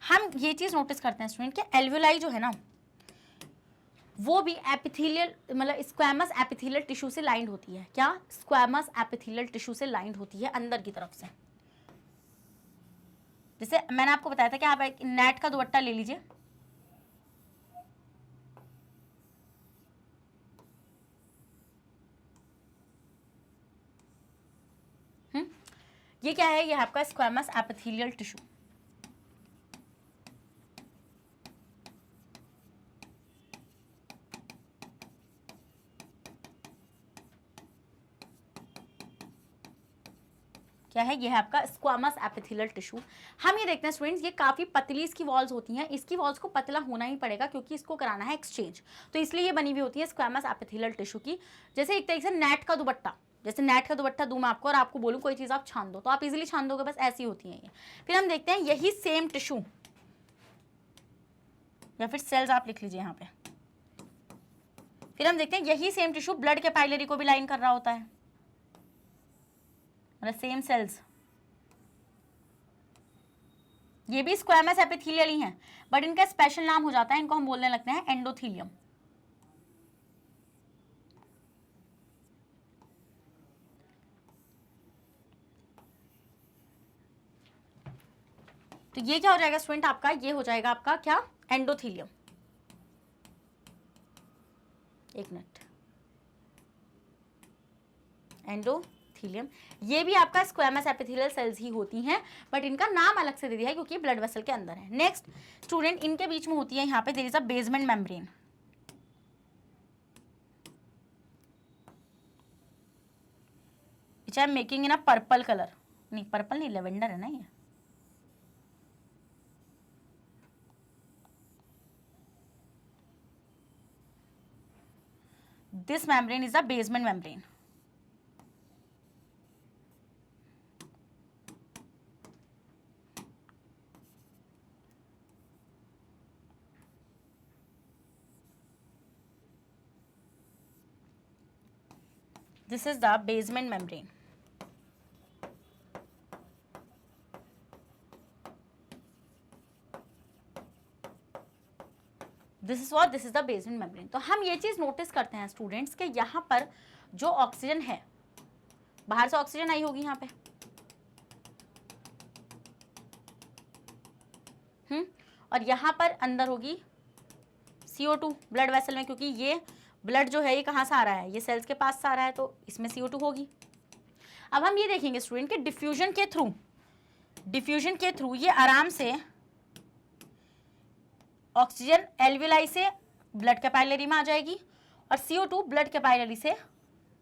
हम ये चीज नोटिस करते हैं स्टूडेंट कि एल्वुलाई जो है ना वो भी एपिथेलियल, मतलब स्क्वैमस एपिथेलियल टिश्यू से लाइंड होती है। क्या? स्क्वैमस एपिथेलियल टिश्यू से लाइंड होती है अंदर की तरफ से। जैसे मैंने आपको बताया था कि आप एक नेट का दुपट्टा ले लीजिए, ये क्या है? ये आपका स्क्वैमस एपिथेलियल टिश्यू। क्या है? ये है आपका स्क्वामस एपिथेलियल टिश्यू। हम ये देखते हैं स्टूडेंट्स, ये काफी पतली इसकी वॉल्स होती हैं। इसकी वॉल्स को पतला होना ही पड़ेगा क्योंकि इसको कराना है एक्सचेंज, तो इसलिए ये बनी हुई होती है स्क्वामस एपिथेलियल टिश्यू की। जैसे एक तरीके से नेट का दुपट्टा, जैसे नेट का दुपट्टा दूं मैं आपको और आपको बोलूं कोई चीज आप छान दो तो आप इजीली छान दोगे, बस ऐसी होती है ये। फिर हम देखते हैं यही सेम टिश्यू, या फिर सेल्स आप लिख लीजिए यहाँ पे। फिर हम देखते हैं यही सेम टिश्यू ब्लड कैपिलरी को भी लाइन कर रहा होता है, सेम सेल्स। ये भी स्क्वैमस एपिथेलियल ही हैं, बट इनका स्पेशल नाम हो जाता है, इनको हम बोलने लगते हैं एंडोथीलियम। तो ये क्या हो जाएगा स्टूडेंट आपका? ये हो जाएगा आपका क्या? एंडोथीलियम। एक मिनट, एंडोथीलियम। ये भी आपका स्क्वैमस एपिथेलियल सेल्स ही होती हैं, बट इनका नाम अलग से दे दिया है क्योंकि ब्लड वेसल के अंदर है। नेक्स्ट स्टूडेंट, इनके बीच में होती है यहाँ पे there is a basement membrane. Which I am making in a purple colour. नहीं, पर्पल नहीं, लेवेंडर है ना ये। This membrane is the basement membrane. This is the basement membrane. This is what, this is the basement membrane. तो हम ये चीज notice करते हैं स्टूडेंट्स के यहाँ पर जो ऑक्सीजन है, बाहर से ऑक्सीजन आई होगी यहाँ पे, और यहाँ पर अंदर होगी CO2 ब्लड वेसल में, क्योंकि ये ब्लड जो है ये कहाँ से आ रहा है? ये सेल्स के पास से आ रहा है, तो इसमें CO2 होगी। अब हम ये देखेंगे स्टूडेंट के डिफ्यूजन के थ्रू ये आराम से ऑक्सीजन एल्वुलाई से ब्लड कैपिलरी में आ जाएगी और CO2 ब्लड कैपिलरी से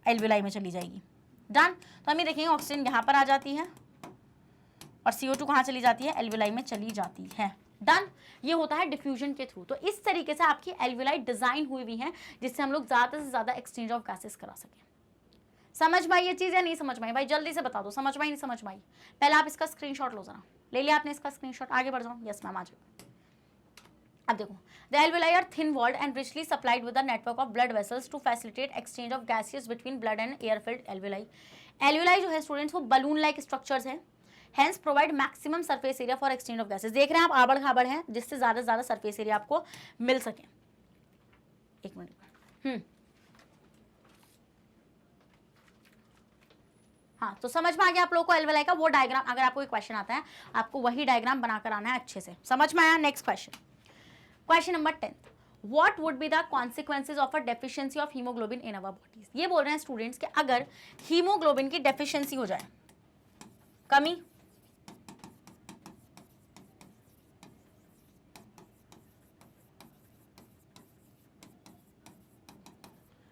एल्वुलाई में चली जाएगी। डन। तो हम ये देखेंगे ऑक्सीजन यहाँ पर आ जाती है और CO2 कहाँ चली जाती है? एल्वुलाई में चली जाती है। डन। ये होता है डिफ्यूजन के थ्रू। तो इस तरीके से आपकी एल्वुलाई डिजाइन हुई हुई है जिससे हम लोग ज्यादा से ज्यादा एक्सचेंज ऑफ गैसेस करा सकें। समझ में आई ये चीज या नहीं समझ में आई? भाई जल्दी से बता दो, समझ में आई नहीं समझ में आई? पहले आप इसका स्क्रीनशॉट लो, जरा ले लिया आपने इसका स्क्रीनशॉट? आगे बढ़ जाओ। यस मैम, आ जाओ। अब देखो, the alveoli are thin walled and richly supplied with a network of blood vessels to facilitate exchange of gases between blood and air filled alveoli. Alveoli जो है स्टूडेंट्स वो बलून लाइक स्ट्रक्चर्स हैं, hence provide maximum surface area for exchange of gases. देख रहे हैं आप, आबड़ खाबड़ हैं जिससे ज्यादा से ज्यादा सरफेस एरिया आपको मिल सके। एक मिनट, हाँ, तो समझ में आ गया आप लोगों को एल्वेलाई का वो डायग्राम। अगर आपको एक क्वेश्चन आता है आपको वही डायग्राम बनाकर आना है अच्छे से। समझ में आया? Next question, question number 10, what would be the consequences of a deficiency of haemoglobin in our bodies. ये बोल रहे हैं स्टूडेंट्स कि अगर हीमोग्लोबिन की डेफिशिएंसी हो जाए, कमी,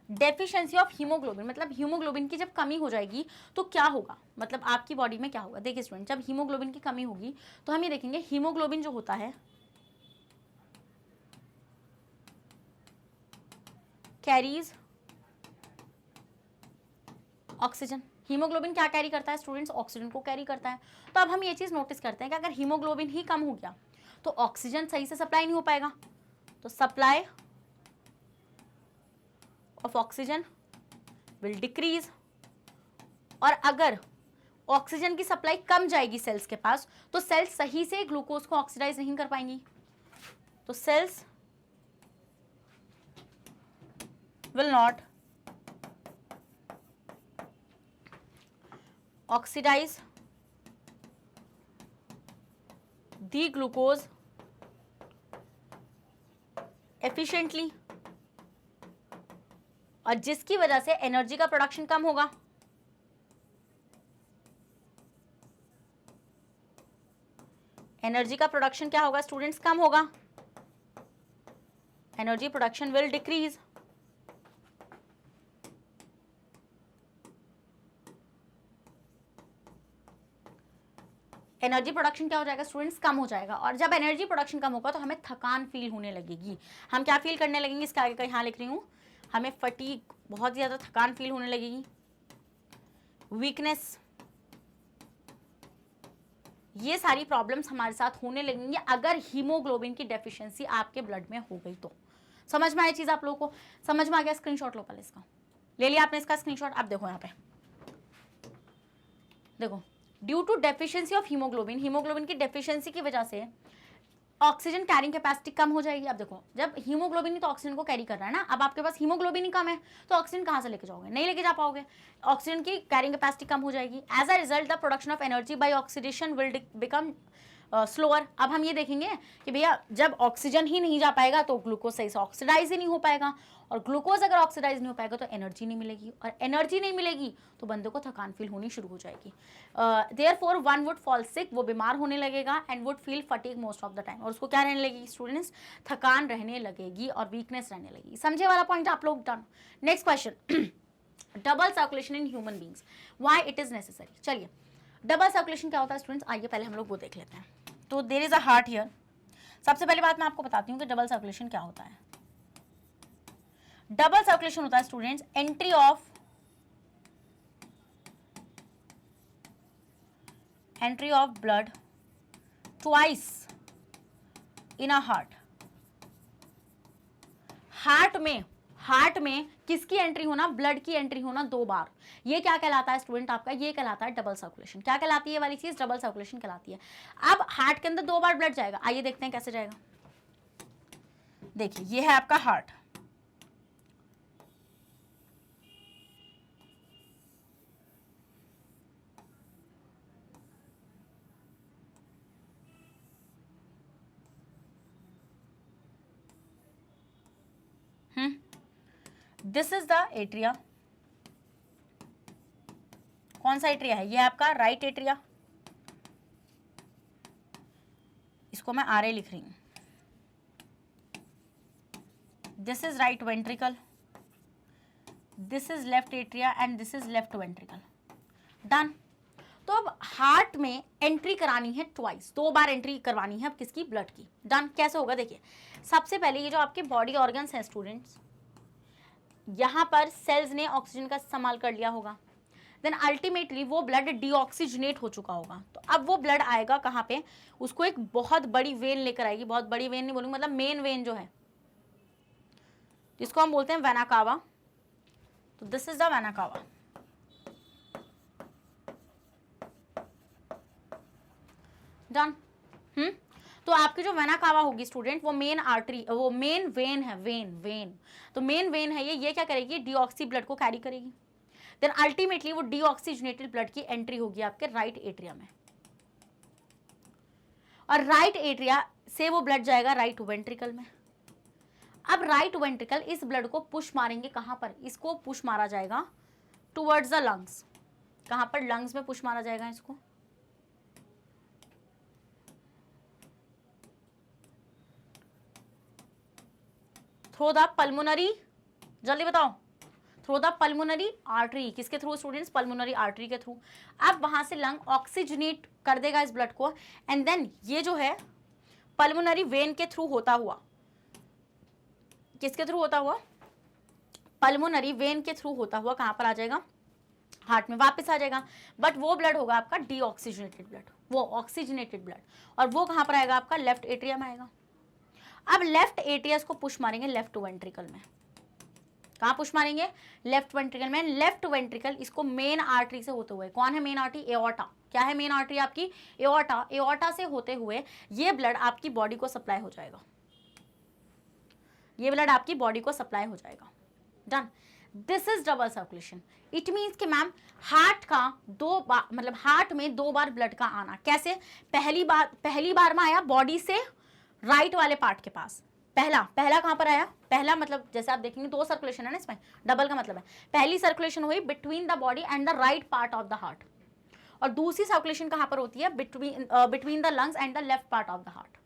डेफिशिएंसी ऑफ हीमोग्लोबिन मतलब हीमोग्लोबिन की जब कमी हो जाएगी तो क्या होगा, मतलब आपकी बॉडी में क्या होगा। देखिए स्टूडेंट, जब हीमोग्लोबिन की कमी होगी तो हम ये देखेंगे हीमोग्लोबिन जो होता है कैरीज ऑक्सीजन। हीमोग्लोबिन क्या कैरी करता है स्टूडेंट्स? ऑक्सीजन को कैरी करता है। तो अब हम ये चीज नोटिस करते हैं कि अगर हीमोग्लोबिन ही कम हो गया तो ऑक्सीजन सही से सप्लाई नहीं हो पाएगा, तो supply of oxygen will decrease. और अगर ऑक्सीजन की सप्लाई कम जाएगी सेल्स के पास तो सेल्स सही से ग्लूकोज को ऑक्सीडाइज नहीं कर पाएंगी, तो cells will not oxidize the glucose efficiently, और जिसकी वजह से एनर्जी का प्रोडक्शन कम होगा। एनर्जी का प्रोडक्शन क्या होगा स्टूडेंट्स? कम होगा। Energy production will decrease. Energy production क्या हो जाएगा स्टूडेंट्स? कम हो जाएगा। और जब एनर्जी प्रोडक्शन कम होगा तो हमें थकान फील होने लगेगी। हम क्या फील करने लगेंगे? इसके आगे यहाँ लिख रही हूँ, हमें फटीग, बहुत ज़्यादा थकान फील होने लगेगी, वीकनेस, ये सारी प्रॉब्लम्स हमारे साथ होने लगेंगी अगर हीमोग्लोबिन की डेफिशिएंसी आपके ब्लड में हो गई तो। समझ में आई चीज़ आप लोगों को? समझ में आ गया? स्क्रीनशॉट लो पहले इसका, ले लिया आपने इसका स्क्रीनशॉट। अब देखो यहाँ पे, देखो, due to deficiency of haemoglobin, haemoglobin की डेफिशिएंसी की वजह से ऑक्सीजन कैरिंग कैपेसिटी कम हो जाएगी। अब देखो, जब हीमोग्लोबिन ही तो ऑक्सीजन को कैरी कर रहा है ना, अब आपके पास हीमोग्लोबिन ही कम है तो ऑक्सीजन कहाँ से लेके जाओगे? नहीं लेके जा पाओगे। ऑक्सीजन की कैरिंग कैपेसिटी कम हो जाएगी। As a result the production of energy by oxidation will become slower. अब हम ये देखेंगे कि भैया जब ऑक्सीजन ही नहीं जा पाएगा तो ग्लूकोज सही से ऑक्सीडाइज ही नहीं हो पाएगा, और ग्लूकोज अगर ऑक्सीडाइज नहीं हो पाएगा तो एनर्जी नहीं मिलेगी, और एनर्जी नहीं मिलेगी तो बंदे को थकान फील होनी शुरू हो जाएगी। Therefore one would fall sick, वो बीमार होने लगेगा, and would feel fatigue most of the time, और उसको क्या रहने लगेगी स्टूडेंट्स? थकान रहने लगेगी और वीकनेस रहने लगेगी। समझे वाला पॉइंट आप लोग? Done. Next question, double circulation in human beings, why it is necessary. चलिए, डबल सर्कुलेशन क्या होता है स्टूडेंट्स? आइए पहले हम लोग वो देख लेते हैं। तो there is a heart here. सबसे पहली बात मैं आपको बताती हूँ कि डबल सर्कुलेशन क्या होता है। डबल सर्कुलेशन होता है students entry of blood twice in a heart. Heart में किसकी एंट्री होना? ब्लड की एंट्री होना 2 बार। ये क्या कहलाता है स्टूडेंट आपका? ये कहलाता है डबल सर्कुलेशन। क्या कहलाती है ये वाली चीज? डबल सर्कुलेशन कहलाती है। अब हार्ट के अंदर 2 बार ब्लड जाएगा, आइए देखते हैं कैसे जाएगा। देखिए, ये है आपका heart, this is the atria. कौन सा एट्रिया है? ये आपका राइट एट्रिया, इसको मैं आर ए लिख रही हूं। This is right ventricle, this is left atria, and this is left ventricle. Done. तो अब हार्ट में एंट्री करानी है ट्वाइस, 2 बार एंट्री करवानी है अब किसकी? ब्लड की। डन। कैसे होगा? देखिए, सबसे पहले ये जो आपके बॉडी ऑर्गन्स हैं स्टूडेंट्स, यहाँ पर सेल्स ने ऑक्सीजन का इस्तेमाल कर लिया होगा, देन अल्टीमेटली वो ब्लड डीऑक्सीजनेट हो चुका होगा। तो अब वो ब्लड आएगा कहाँ पे? उसको एक बहुत बड़ी वेन लेकर आएगी। बहुत बड़ी वेन नहीं बोलूंगी, मतलब मेन वेन जो है जिसको हम बोलते हैं वेना कावा। तो दिस इज द वेना कावा। डन। तो आपकी जो वेना कावा होगी स्टूडेंट, वो मेन आर्टरी, वो मेन वेन है, वेन। तो मेन वेन है ये क्या करेगी? डीऑक्सी ब्लड को कैरी करेगी। देन अल्टीमेटली वो डीऑक्सीजनेटेड ब्लड की एंट्री होगी आपके राइट एट्रिया में, और राइट एट्रिया से वो ब्लड जाएगा राइट वेंट्रिकल में। अब राइट वेंट्रिकल इस ब्लड को पुश मारेंगे कहां पर, इसको पुश मारा जाएगा टुवर्ड्स द लंग्स। कहां पर, लंग्स में पुश मारा जाएगा इसको। थ्रू द पल्मोनरी, जल्दी बताओ, थ्रू द पल्मोनरी आर्टरी। किसके थ्रू स्टूडेंट्स, पल्मोनरी आर्टरी के थ्रू। अब वहां से लंग ऑक्सीजनेट कर देगा इस ब्लड को, एंड देन ये जो है पल्मोनरी वेन के थ्रू होता हुआ, किसके थ्रू होता हुआ, पल्मोनरी वेन के थ्रू होता हुआ कहां पर आ जाएगा, हार्ट में वापस आ जाएगा। बट वो ब्लड होगा आपका डीऑक्सीजनेटेड ब्लड, वो ऑक्सीजनेटेड ब्लड, और वो कहां पर आएगा आपका लेफ्ट एट्रिया में आएगा। अब लेफ्ट एट्रियस को पुश मारेंगे लेफ्ट वेंट्रिकल में। कहां पुश मारेंगे, लेफ्ट वेंट्रिकल में। लेफ्ट वेंट्रिकल इसको मेन आर्टरी से होते हुए, कौन है मेन आर्टरी, एओर्टा। क्या है मेन आर्टरी आपकी, एओर्टा। एओर्टा से होते हुए ये ब्लड आपकी बॉडी को सप्लाई हो जाएगा, ये ब्लड आपकी बॉडी को सप्लाई हो जाएगा। Done, this is double circulation. It means कि मैम हार्ट का दो बार, मतलब हार्ट में दो बार ब्लड का आना। कैसे, पहली बार में आया बॉडी से राइट वाले पार्ट के पास, पहला कहां पर आया, पहला मतलब जैसे आप देखेंगे दो सर्कुलेशन है ना इसमें, डबल का मतलब है पहली सर्कुलेशन हुई between the body and the right part of the heart, और दूसरी सर्कुलेशन कहां पर होती है, between the lungs and the left part of the heart.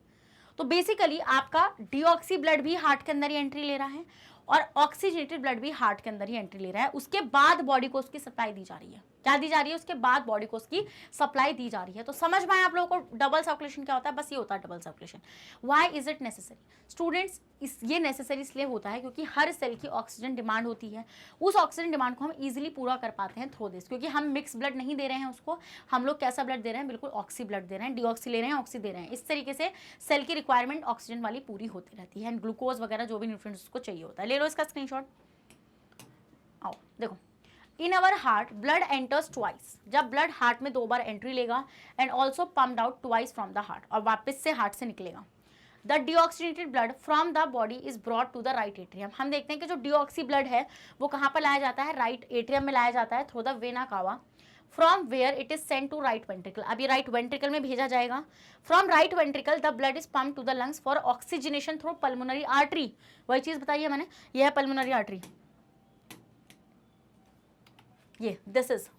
तो बेसिकली आपका डीऑक्सी ब्लड भी हार्ट के अंदर ही एंट्री ले रहा है, और ऑक्सीजनेटेड ब्लड भी हार्ट के अंदर ही एंट्री ले रहा है। उसके बाद बॉडी को उसकी सप्लाई दी जा रही है। क्या दी जा रही है, उसके बाद बॉडी को उसकी सप्लाई दी जा रही है। तो समझ में आया आप लोगों को डबल सर्कुलेशन क्या होता है, बस ये होता है double circulation. Why is it necessary students, ये नेसेसरी इसलिए होता है क्योंकि हर सेल की ऑक्सीजन डिमांड होती है। उस ऑक्सीजन डिमांड को हम इजीली पूरा कर पाते हैं थ्रू दिस, क्योंकि हम मिक्स ब्लड नहीं दे रहे हैं उसको, हम लोग कैसा ब्लड दे रहे हैं, बिल्कुल ऑक्सी ब्लड दे रहे हैं, डीऑक्सी ले रहे हैं, ऑक्सी दे रहे हैं। इस तरीके से सेल की रिक्वायरमेंट ऑक्सीजन वाली पूरी होती रहती है, एंड ग्लूकोज वगैरह जो भी न्यूट्रिएंट्स उसको चाहिए होता है। ले लो इसका स्क्रीनशॉट। आओ देखो, in our heart blood enters twice. जब ब्लड हार्ट में दो बार एंट्री लेगा, and also pumped out twice from the heart, और वापस से हार्ट से निकलेगा। The deoxygenated blood from the body is brought to the right atrium. हम देखते हैं कि जो डीऑक्सी ब्लड है वो कहाँ पर लाया जाता है, राइट एट्रियम में लाया जाता है through the vena cava, from where it is sent to right ventricle. अब ये राइट वेंट्रिकल में भेजा जाएगा। From right ventricle the blood is pump to the lungs for oxygenation through pulmonary artery. वही चीज बताइए मैंने, ये है पल्मोनरी आर्टरी, ये दिस इज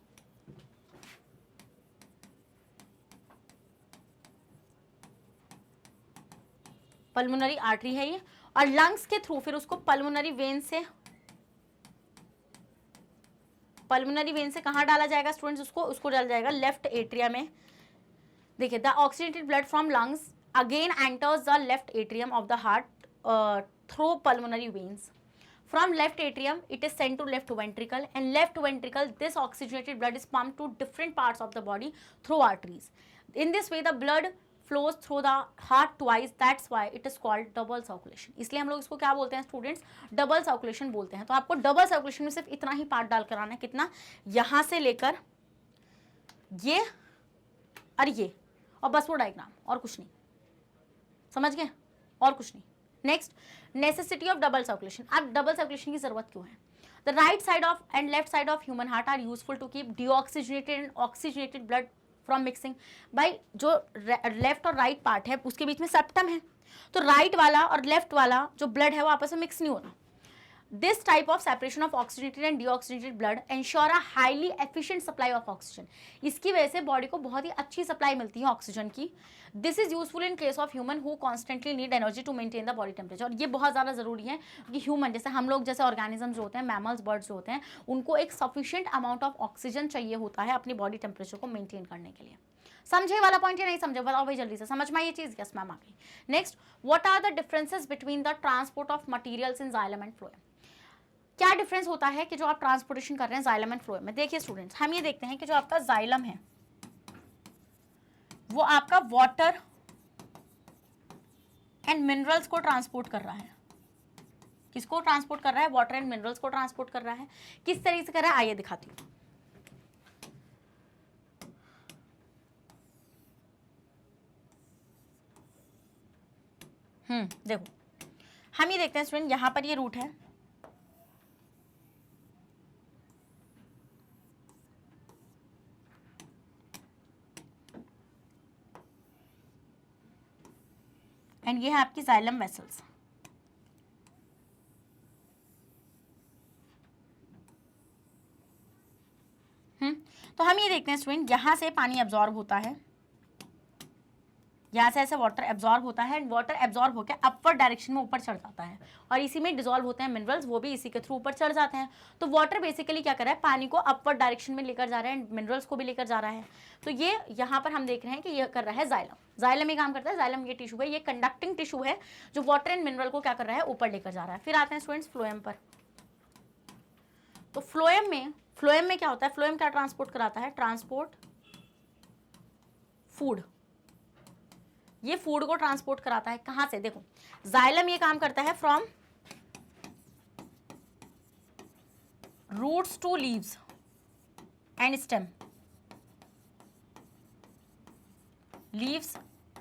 पल्मोनरी आर्टरी है ये, और लंग्स के थ्रू फिर उसको पल्मोनरी वेन से कहां डाला जाएगा स्टूडेंट्स, उसको डाला जाएगा लेफ्ट एट्रिया में। देखिए, the oxygenated blood from lungs again enters the left atrium of the heart through pulmonary veins. From left atrium, it is sent to left ventricle, and left ventricle, this oxygenated blood is pumped to different parts of the body through arteries. In this way, the blood flows through the heart twice. That's why it is called double circulation. इसलिए हम लोग इसको क्या बोलते हैं students, double circulation बोलते हैं. तो आपको डबल सर्कुलेशन में सिर्फ इतना ही पार्ट डाल कर आना है. कितना, यहाँ से लेकर ये और ये, और बस वो डायग्राम, और कुछ नहीं. समझ गए, और कुछ नहीं. Next, necessity of double circulation. अब डबल सर्कुलेशन की जरूरत क्यों है? The right side of and left side of human heart are useful to keep deoxygenated and oxygenated blood from mixing. भाई जो लेफ्ट और राइट पार्ट है उसके बीच में सेप्टम है, तो राइट वाला और लेफ्ट वाला जो ब्लड है वो आपस में मिक्स नहीं होता. This type of separation of oxygenated and deoxygenated blood ensure a highly efficient supply of oxygen. इसकी वजह से बॉडी को बहुत ही अच्छी सप्लाई मिलती है ऑक्सीजन की. This is useful in case of human who constantly need energy to maintain the body temperature. और ये बहुत ज़्यादा ज़रूरी है कि ह्यूमन, जैसे हम लोग जैसे ऑर्गेनिज्म जो होते हैं, मैमल्स, बर्ड्स जो होते हैं, उनको एक सफिशिएंट अमाउंट ऑफ ऑक्सीजन चाहिए होता है अपनी बॉडी टेम्परेचर को मेंटेन करने के लिए. समझे वाला पॉइंट या नहीं समझे, बताओ भाई जल्दी से. समझ में ये चीज़? यस मैम आ गई. Next, what are the differences between the transport of materials in xylem and phloem. क्या डिफरेंस होता है कि जो आप ट्रांसपोर्टेशन कर रहे हैं जाइलम एंड फ्लोएम में? देखिए स्टूडेंट्स, हम ये देखते हैं कि जो आपका जाइलम है वो आपका वाटर एंड मिनरल्स को ट्रांसपोर्ट कर रहा है. किसको ट्रांसपोर्ट कर रहा है? वाटर एंड मिनरल्स को ट्रांसपोर्ट कर रहा है. किस तरीके से कर रहा है आइए दिखाती हूँ. देखो, हम ये देखते हैं स्टूडेंट, यहाँ पर ये रूट है, एंड ये है आपकी जाइलम वेसल्स। तो हम ये देखते हैं स्टूडेंट, यहाँ से पानी एब्जॉर्ब होता है, यहाँ से ऐसे वाटर एब्जॉर्ब होता है, वाटर एब्जॉर्ब होकर अपवर्ड डायरेक्शन में ऊपर चढ़ जाता है और इसी में डिसॉल्व होते हैं मिनरल्स, वो भी इसी के थ्रू ऊपर चढ़ जाते हैं। तो वाटर बेसिकली क्या कर रहा है, पानी को अपवर्ड डायरेक्शन में लेकर जा रहा है, मिनरल्स को भी लेकर जा रहा है। तो ये यहाँ पर हम देख रहे हैं कि ये कर रहा है जाइलम। जाइलम ये काम करता है, जाइलम ये टिश्यू है, ये कंडक्टिंग टिश्यू है जो वाटर एंड मिनरल को क्या कर रहा है, ऊपर लेकर जा रहा है। फिर आते हैं स्टूडेंट्स फ्लोएम पर। तो फ्लोएम में क्या होता है, फ्लोएम क्या ट्रांसपोर्ट कराता है, ट्रांसपोर्ट फूड। ये फूड को ट्रांसपोर्ट कराता है कहां से, देखो जाइलम ये काम करता है from roots to leaves and stem, leaves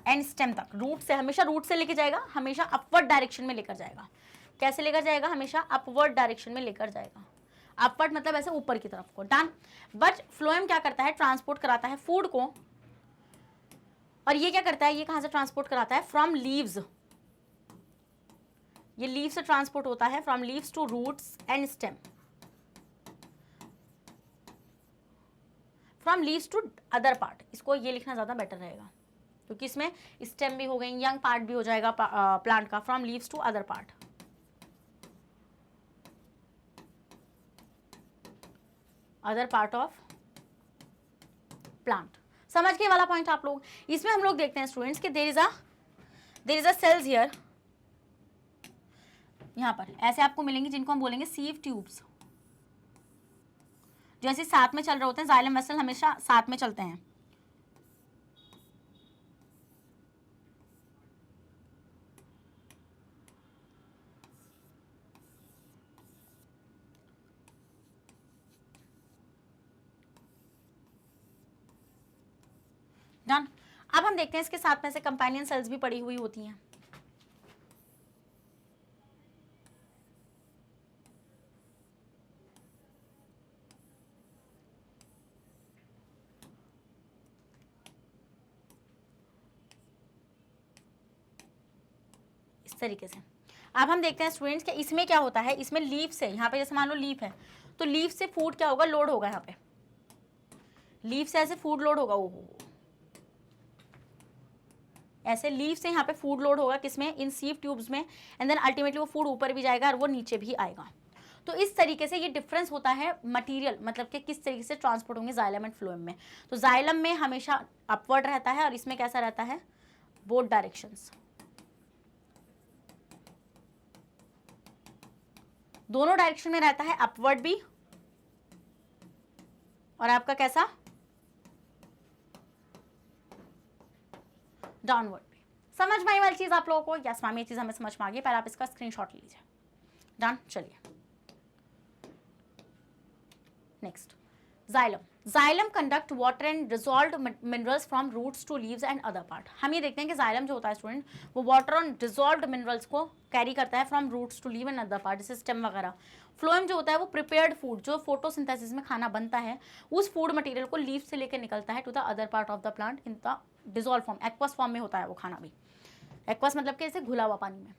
and stem तक। रूट से, हमेशा रूट से लेके जाएगा, हमेशा अपवर्ड डायरेक्शन में लेकर जाएगा। कैसे लेकर जाएगा, हमेशा अपवर्ड डायरेक्शन में लेकर जाएगा। अपवर्ड मतलब ऐसे ऊपर की तरफ को, डन। बट फ्लोएम क्या करता है, ट्रांसपोर्ट कराता है फूड को, और ये क्या करता है, ये कहां से ट्रांसपोर्ट कराता है, फ्रॉम लीव्स। ये लीव से ट्रांसपोर्ट होता है, from leaves to roots and stem, from leaves to other part. इसको ये लिखना ज्यादा बेटर रहेगा क्योंकि इसमें स्टेम भी हो गई, यंग पार्ट भी हो जाएगा प्लांट का, from leaves to other part, other part of plant. समझ के वाला पॉइंट आप लोग। इसमें हम लोग देखते हैं स्टूडेंट्स कि there is a cells here, यहां पर ऐसे आपको मिलेंगे जिनको हम बोलेंगे सीव ट्यूब्स, जो ऐसे साथ में चल रहे होते हैं। जाइलम वेसल हमेशा साथ में चलते हैं। डन। अब हम देखते हैं इसके साथ में से कंपेनियन सेल्स भी पड़ी हुई होती हैं। इस तरीके से अब हम देखते हैं स्टूडेंट्स कि इसमें क्या होता है, इसमें लीफ से, यहाँ पे जैसे मान लो लीफ है तो लीफ से फूड क्या होगा, लोड होगा। यहाँ पे लीफ से ऐसे फूड लोड होगा, ओहो ऐसे लीफ से यहाँ पे फूड लोड होगा किसमें, इन सीव ट्यूब्स में, एंड देन अल्टीमेटली वो फूड ऊपर भी जाएगा और वो नीचे भी आएगा। तो इस तरीके से ये डिफरेंस होता है मटेरियल, मतलब कि किस तरीके से ट्रांसपोर्ट होंगे जाइलम एंड फ्लोएम में। तो जाइलम में हमेशा अपवर्ड रहता है और इसमें कैसा रहता है, बोथ डायरेक्शंस, दोनों डायरेक्शन में रहता है, अपवर्ड भी और आपका कैसा, डाउनवर्ड भी। समझ में आई वाली चीज आप लोगों को, यस मैम ये चीज हमें समझ में आ गई, पहले आप इसका स्क्रीनशॉट लीजिए। डन, चलिए next, xylem. Xylem conduct water and dissolved minerals from roots to leaves and other part. हम ये देखते हैं कि जाइलम जो होता है स्टूडेंट, वो वाटर और डिसॉल्व्ड मिनरल्स को कैरी करता है from roots to leave and other part, जैसे स्टेम वगैरह। फ्लोएम जो होता है वो प्रिपेयर्ड फूड, जो फोटोसिंथेसिस में खाना बनता है, उस फूड मटेरियल को लीव से लेकर निकलता है to the other part of the plant in the dissolve form, aqueous form में होता है वो खाना भी। एक्वस मतलब कि ऐसे घुला हुआ पानी में।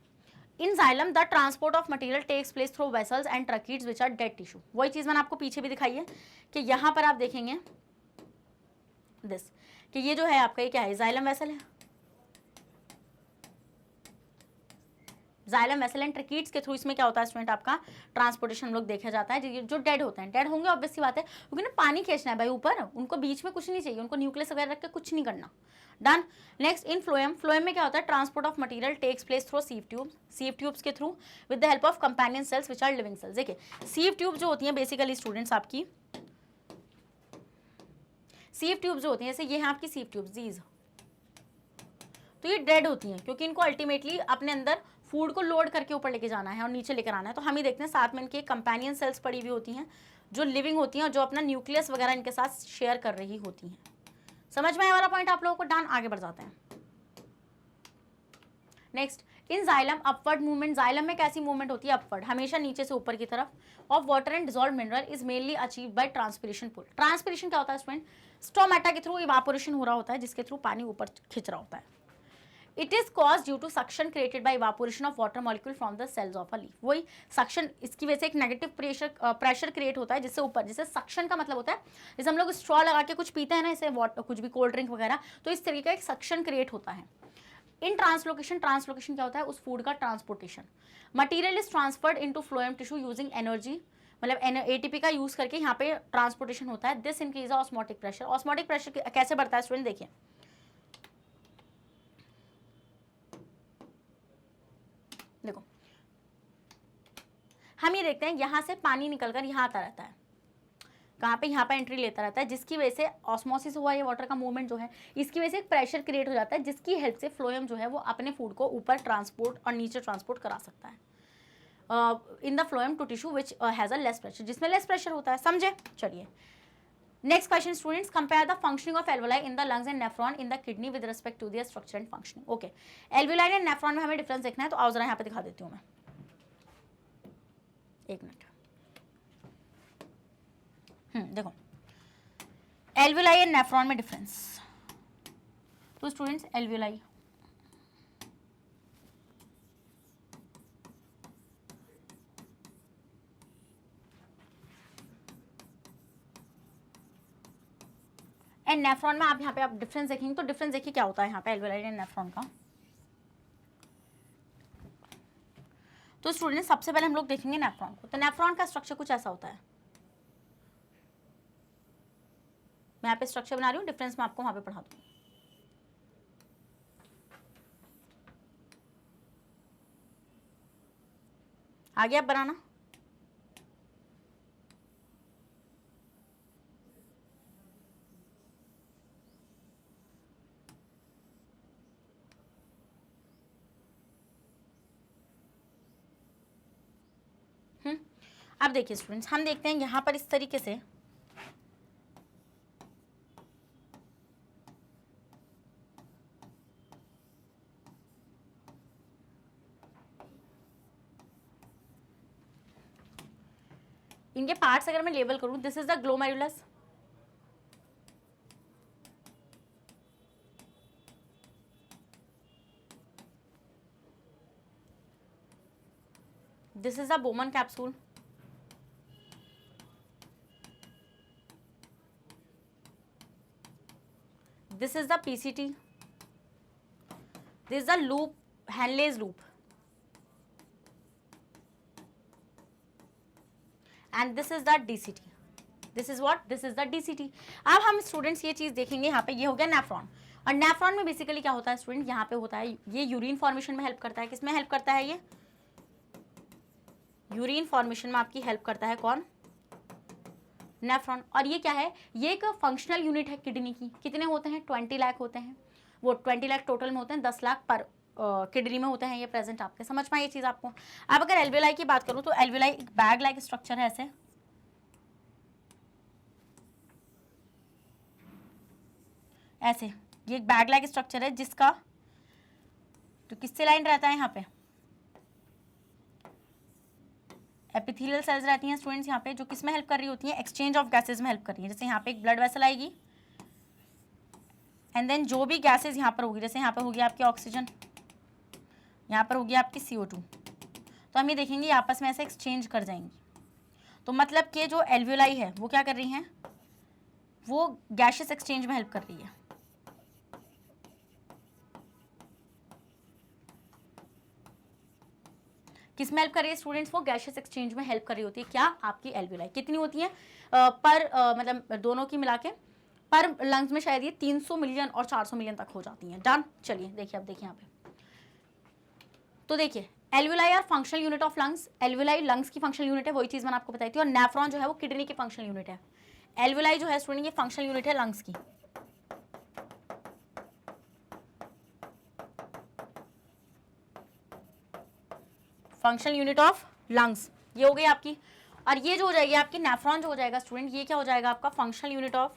In xylem the transport of material takes place through vessels and tracheids which are dead tissue. वही चीज मैंने आपको पीछे भी दिखाई है कि यहाँ पर आप देखेंगे दिस, कि ये जो है आपका ये क्या है, जाइलम वेसल है। जाइलम वेसल एंड ट्रकीड्स के थ्रू इसमें क्या होता है स्टूडेंट, आपका ट्रांसपोर्टेशन हम लोग देखा जाता है। जो डेड होते हैं, डेड होंगे ऑब्वियस सी बात है, क्योंकि ना पानी खींचना है भाई ऊपर, उनको बीच में कुछ नहीं चाहिए, उनको न्यूक्लियस वगैरह रख के कुछ नहीं करना। Done. Next, in phloem, phloem में क्या होता है, transport of material takes place through sieve tubes, sieve tubes के थ्रू with the help of companion cells which are living cells. देखिए सीव ट्यूब जो होती हैं बेसिकली स्टूडेंट्स आपकी, सीव ट्यूब्स जो होती हैं, जैसे ये हैं आपकी सीव ट्यूब्स दीज, तो ये डेड होती हैं क्योंकि इनको अल्टीमेटली अपने अंदर फूड को लोड करके ऊपर लेके जाना है और नीचे लेकर आना है। तो हम ही देखते हैं साथ में इनके कंपेनियन सेल्स पड़ी हुई होती हैं जो लिविंग होती हैं और जो अपना न्यूक्लियस वगैरह इनके साथ शेयर कर रही होती हैं। समझ में आया वाला पॉइंट आप लोगों को। डन, आगे बढ़ जाते हैं। नेक्स्ट, इन जाइलम अपवर्ड मूवमेंट। जाइलम में कैसी मूवमेंट होती है, अपवर्ड, हमेशा नीचे से ऊपर की तरफ, of water and dissolve mineral is mainly achieve by transpiration pull. Transpiration क्या होता है स्टूडेंट, स्टोमेटा के थ्रू इवापोरेशन हो रहा होता है जिसके थ्रू पानी ऊपर खिंच रहा होता है। It is cause due to suction created by evaporation of water molecule from the cells of a leaf. वही सक्शन, इसकी वजह से एक नेगेटिव प्रेशर क्रिएट होता है जिससे ऊपर, जैसे सक्शन का मतलब होता है जैसे हम लोग स्ट्रॉ लगा के कुछ पीते हैं ना, जैसे वाटर कुछ भी कोल्ड ड्रिंक वगैरह, तो इस तरीके का एक सक्शन क्रिएट होता है। इन ट्रांसलोकेशन, ट्रांसलोकेशन क्या होता है, उस फूड का transportation. Material is transferred into phloem tissue using energy, मतलब एटीपी का यूज करके यहाँ पे ट्रांसपोर्टेशन होता है। This increase osmotic pressure. Osmotic pressure कैसे बढ़ता है स्टूडेंट, देखिए देखो, हम ये देखते हैं यहाँ से पानी निकलकर यहाँ आता रहता है, कहाँ पे, यहाँ पे एंट्री लेता रहता है, जिसकी वजह से ऑस्मोसिस हुआ, ये वाटर का मूवमेंट जो है, इसकी वजह से एक प्रेशर क्रिएट हो जाता है, जिसकी हेल्प से फ्लोएम जो है वो अपने फूड को ऊपर ट्रांसपोर्ट और नीचे ट्रांसपोर्ट करा सकता है in the phloem to tissue which has a less pressure, जिसमें लेस प्रेशर होता है। समझे? चलिए next question students, compare the functioning of alveoli in the lungs and nephron in the kidney with respect to their structure and functioning. Okay, alveoli and nephron में हमें difference देखना है, तो आओ जरा यहाँ पे दिखा देती हूँ मैं, एक मिनट। देखो एल्वोलाई एंड नेफ्रॉन में डिफरेंस, तो स्टूडेंट्स एल्वोलाई, एंड नेफ्रॉन में आप यहाँ पे आप डिफरेंस देखेंगे, तो डिफरेंस देखिए क्या होता है यहाँ पे एल्वोलाई एंड नेफ्रॉन का। तो स्टूडेंट सबसे पहले हम लोग देखेंगे नेफ्रॉन को। तो नेफ्रॉन का स्ट्रक्चर कुछ ऐसा होता है, मैं यहाँ पे स्ट्रक्चर बना रही हूँ, डिफरेंस मैं आपको वहां पे पढ़ा दूँ। आगे आप बनाना। अब देखिए स्टूडेंट्स, हम देखते हैं यहाँ पर इस तरीके से इनके पार्ट्स अगर मैं लेबल करूं, this is the glomerulus, this is the Bowman capsule, this is the PCT, this is the loop, Henle's loop, and this is the DCT, this is what, this is the DCT। अब हम students ये चीज देखेंगे, यहाँ पे ये हो गया नेफ्रॉन, और नेफ्रॉन में बेसिकली क्या होता है स्टूडेंट, यहाँ पे होता है ये यूरिन फॉर्मेशन में हेल्प करता है। किसमें हेल्प करता है? ये यूरिन फॉर्मेशन में आपकी हेल्प करता है कौन? नेफ्रॉन। और ये क्या है? ये एक फंक्शनल यूनिट है किडनी की। कितने होते हैं? 20 लाख होते हैं। वो 20 लाख टोटल में होते हैं, 10 लाख पर किडनी में होते हैं ये प्रेजेंट। आपके समझ में ये चीज़ आपको। अब अगर एल्वेलाई की बात करूँ तो एल्वेलाई एक बैग लाइक स्ट्रक्चर है, ऐसे ऐसे ये एक बैग लाइक स्ट्रक्चर है जिसका तो किससे लाइन रहता है? यहाँ पे एपिथेलियल सेल्स रहती हैं स्टूडेंट्स यहाँ पे, जो किस में हेल्प कर रही होती हैं? एक्सचेंज ऑफ गैसेज में हेल्प कर रही है। जैसे यहाँ पे एक ब्लड वेसल आएगी एंड देन जो भी गैसेज यहाँ पर होगी, जैसे यहाँ पर होगी आपकी ऑक्सीजन, यहाँ पर होगी आपकी CO2, तो हम ये देखेंगे आपस में ऐसे एक्सचेंज कर जाएंगी। तो मतलब कि जो एल्वेलाई है वो क्या कर रही हैं? वो गैसेस एक्सचेंज में हेल्प कर रही है। किस में हेल्प कर रही है स्टूडेंट्स? वो गैसेस एक्सचेंज में हेल्प कर रही होती है। क्या? आपकी एल्वेलाई। कितनी होती है मतलब दोनों की मिला के पर लंग्स में शायद ये 300 मिलियन और 400 मिलियन तक हो जाती हैं। डन। चलिए देखिए, अब देखिए यहाँ पे, तो देखिए alveoli are functional unit of lungs. Alveoli lungs की फंक्शनल यूनिट है, वही चीज़ मैंने आपको बताई थी। और नेफ्रॉन जो है वो किडनी की फंक्शनल यूनिट है। एल्वेलाई जो है स्टूडेंट ये फंक्शनल यूनिट है लंग्स की। फंक्शनल यूनिट ऑफ लंग्स ये हो गई आपकी। और ये जो हो जाएगी आपकी नेफ्रॉन जो हो जाएगा स्टूडेंट, ये क्या हो जाएगा आपका? Functional unit of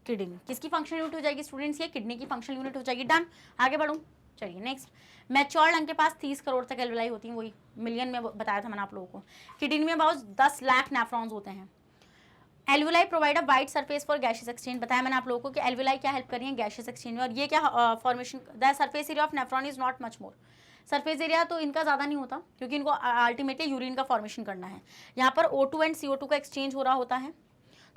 kidney. किसकी फंक्शनल यूनिट हो जाएगी स्टूडेंट्स? ये किडनी की फंक्शनल यूनिट हो जाएगी। डन। आगे बढ़ूं। चलिए नेक्स्ट, मैच्योर लंग के पास 30 करोड़ तक एल्वेलाई होती हैं, वही मिलियन में बताया था मैंने आप लोगों को। किडनी में अबाउट 10 लाख नेफ्रॉन्स होते हैं। Alveoli provide a wide surface for gaseous exchange, बताया मैंने आप लोगों को कि एल्वुलाई क्या हेल्प कर रही है गैशियस एक्सचेंज में। और ये क्या formation, the surface area of nephron is not much more, surface area तो इनका ज़्यादा नहीं होता क्योंकि इनको अल्टीमेटली यूरिन का फॉर्मेशन करना है। यहाँ पर O2 एंड CO2 का एक्सचेंज हो रहा होता है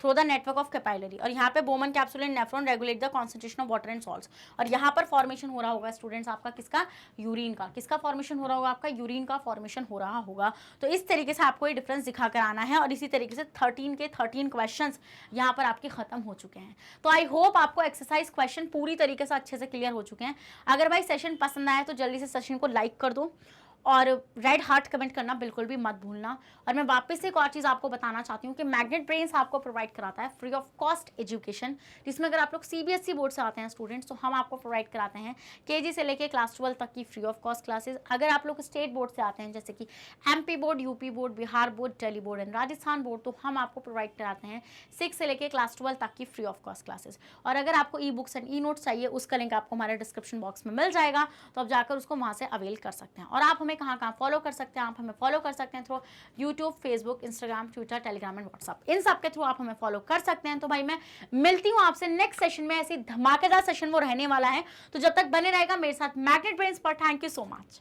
through the network of capillary, और यहाँ पे Bowman capsule and nephron regulate the concentration of water and salts. और यहाँ पर फॉर्मेशन हो रहा होगा स्टूडेंट्स आपका किसका, यूरिन का। किसका फॉर्मेशन हो रहा होगा, आपका यूरिन का फॉर्मेशन हो रहा होगा। तो इस तरीके से आपको ये डिफरेंस दिखा कर आना है, और इसी तरीके से 13 के 13 क्वेश्चंस यहाँ पर आपके खत्म हो चुके हैं। तो आई होप आपको एक्सरसाइज क्वेश्चन पूरी तरीके से अच्छे से क्लियर हो चुके हैं। अगर भाई सेशन पसंद आया तो जल्दी से सेशन को लाइक कर दो और रेड हार्ट कमेंट करना बिल्कुल भी मत भूलना। और मैं वापस से एक और चीज़ आपको बताना चाहती हूँ कि मैग्नेट ब्रेन्स आपको प्रोवाइड कराता है फ्री ऑफ कॉस्ट एजुकेशन, जिसमें अगर आप लोग CBSE बोर्ड से आते हैं स्टूडेंट्स तो हम आपको प्रोवाइड कराते हैं KG से लेके क्लास 12 तक की फ्री ऑफ कॉस्ट क्लासेस। अगर आप लोग स्टेट बोर्ड से आते हैं जैसे कि MP board, UP board, Bihar board, Delhi board and Rajasthan board, तो हम आपको प्रोवाइड कराते हैं 6 से लेके क्लास 12 तक की फ्री ऑफ कॉस्ट क्लासेस। और अगर आपको E-बुक्स एंड E-नोट्स चाहिए उसका लिंक आपको हमारे डिस्क्रिप्शन बॉक्स में मिल जाएगा, तो आप जाकर उसको वहाँ से अवेल कर सकते हैं। और आप हमें कहाँ फॉलो कर सकते हैं, आप हमें फॉलो कर सकते हैं through YouTube, Facebook, Instagram, Twitter, Telegram and WhatsApp, इन सब के थ्रू आप हमें फॉलो कर सकते हैं। तो भाई मैं मिलती हूँ आपसे नेक्स्ट सेशन में, ऐसी धमाकेदार सेशन वो रहने वाला है। तो जब तक बने रहेगा मेरे साथ मैग्नेट ब्रेन्स पर। Thank you so much.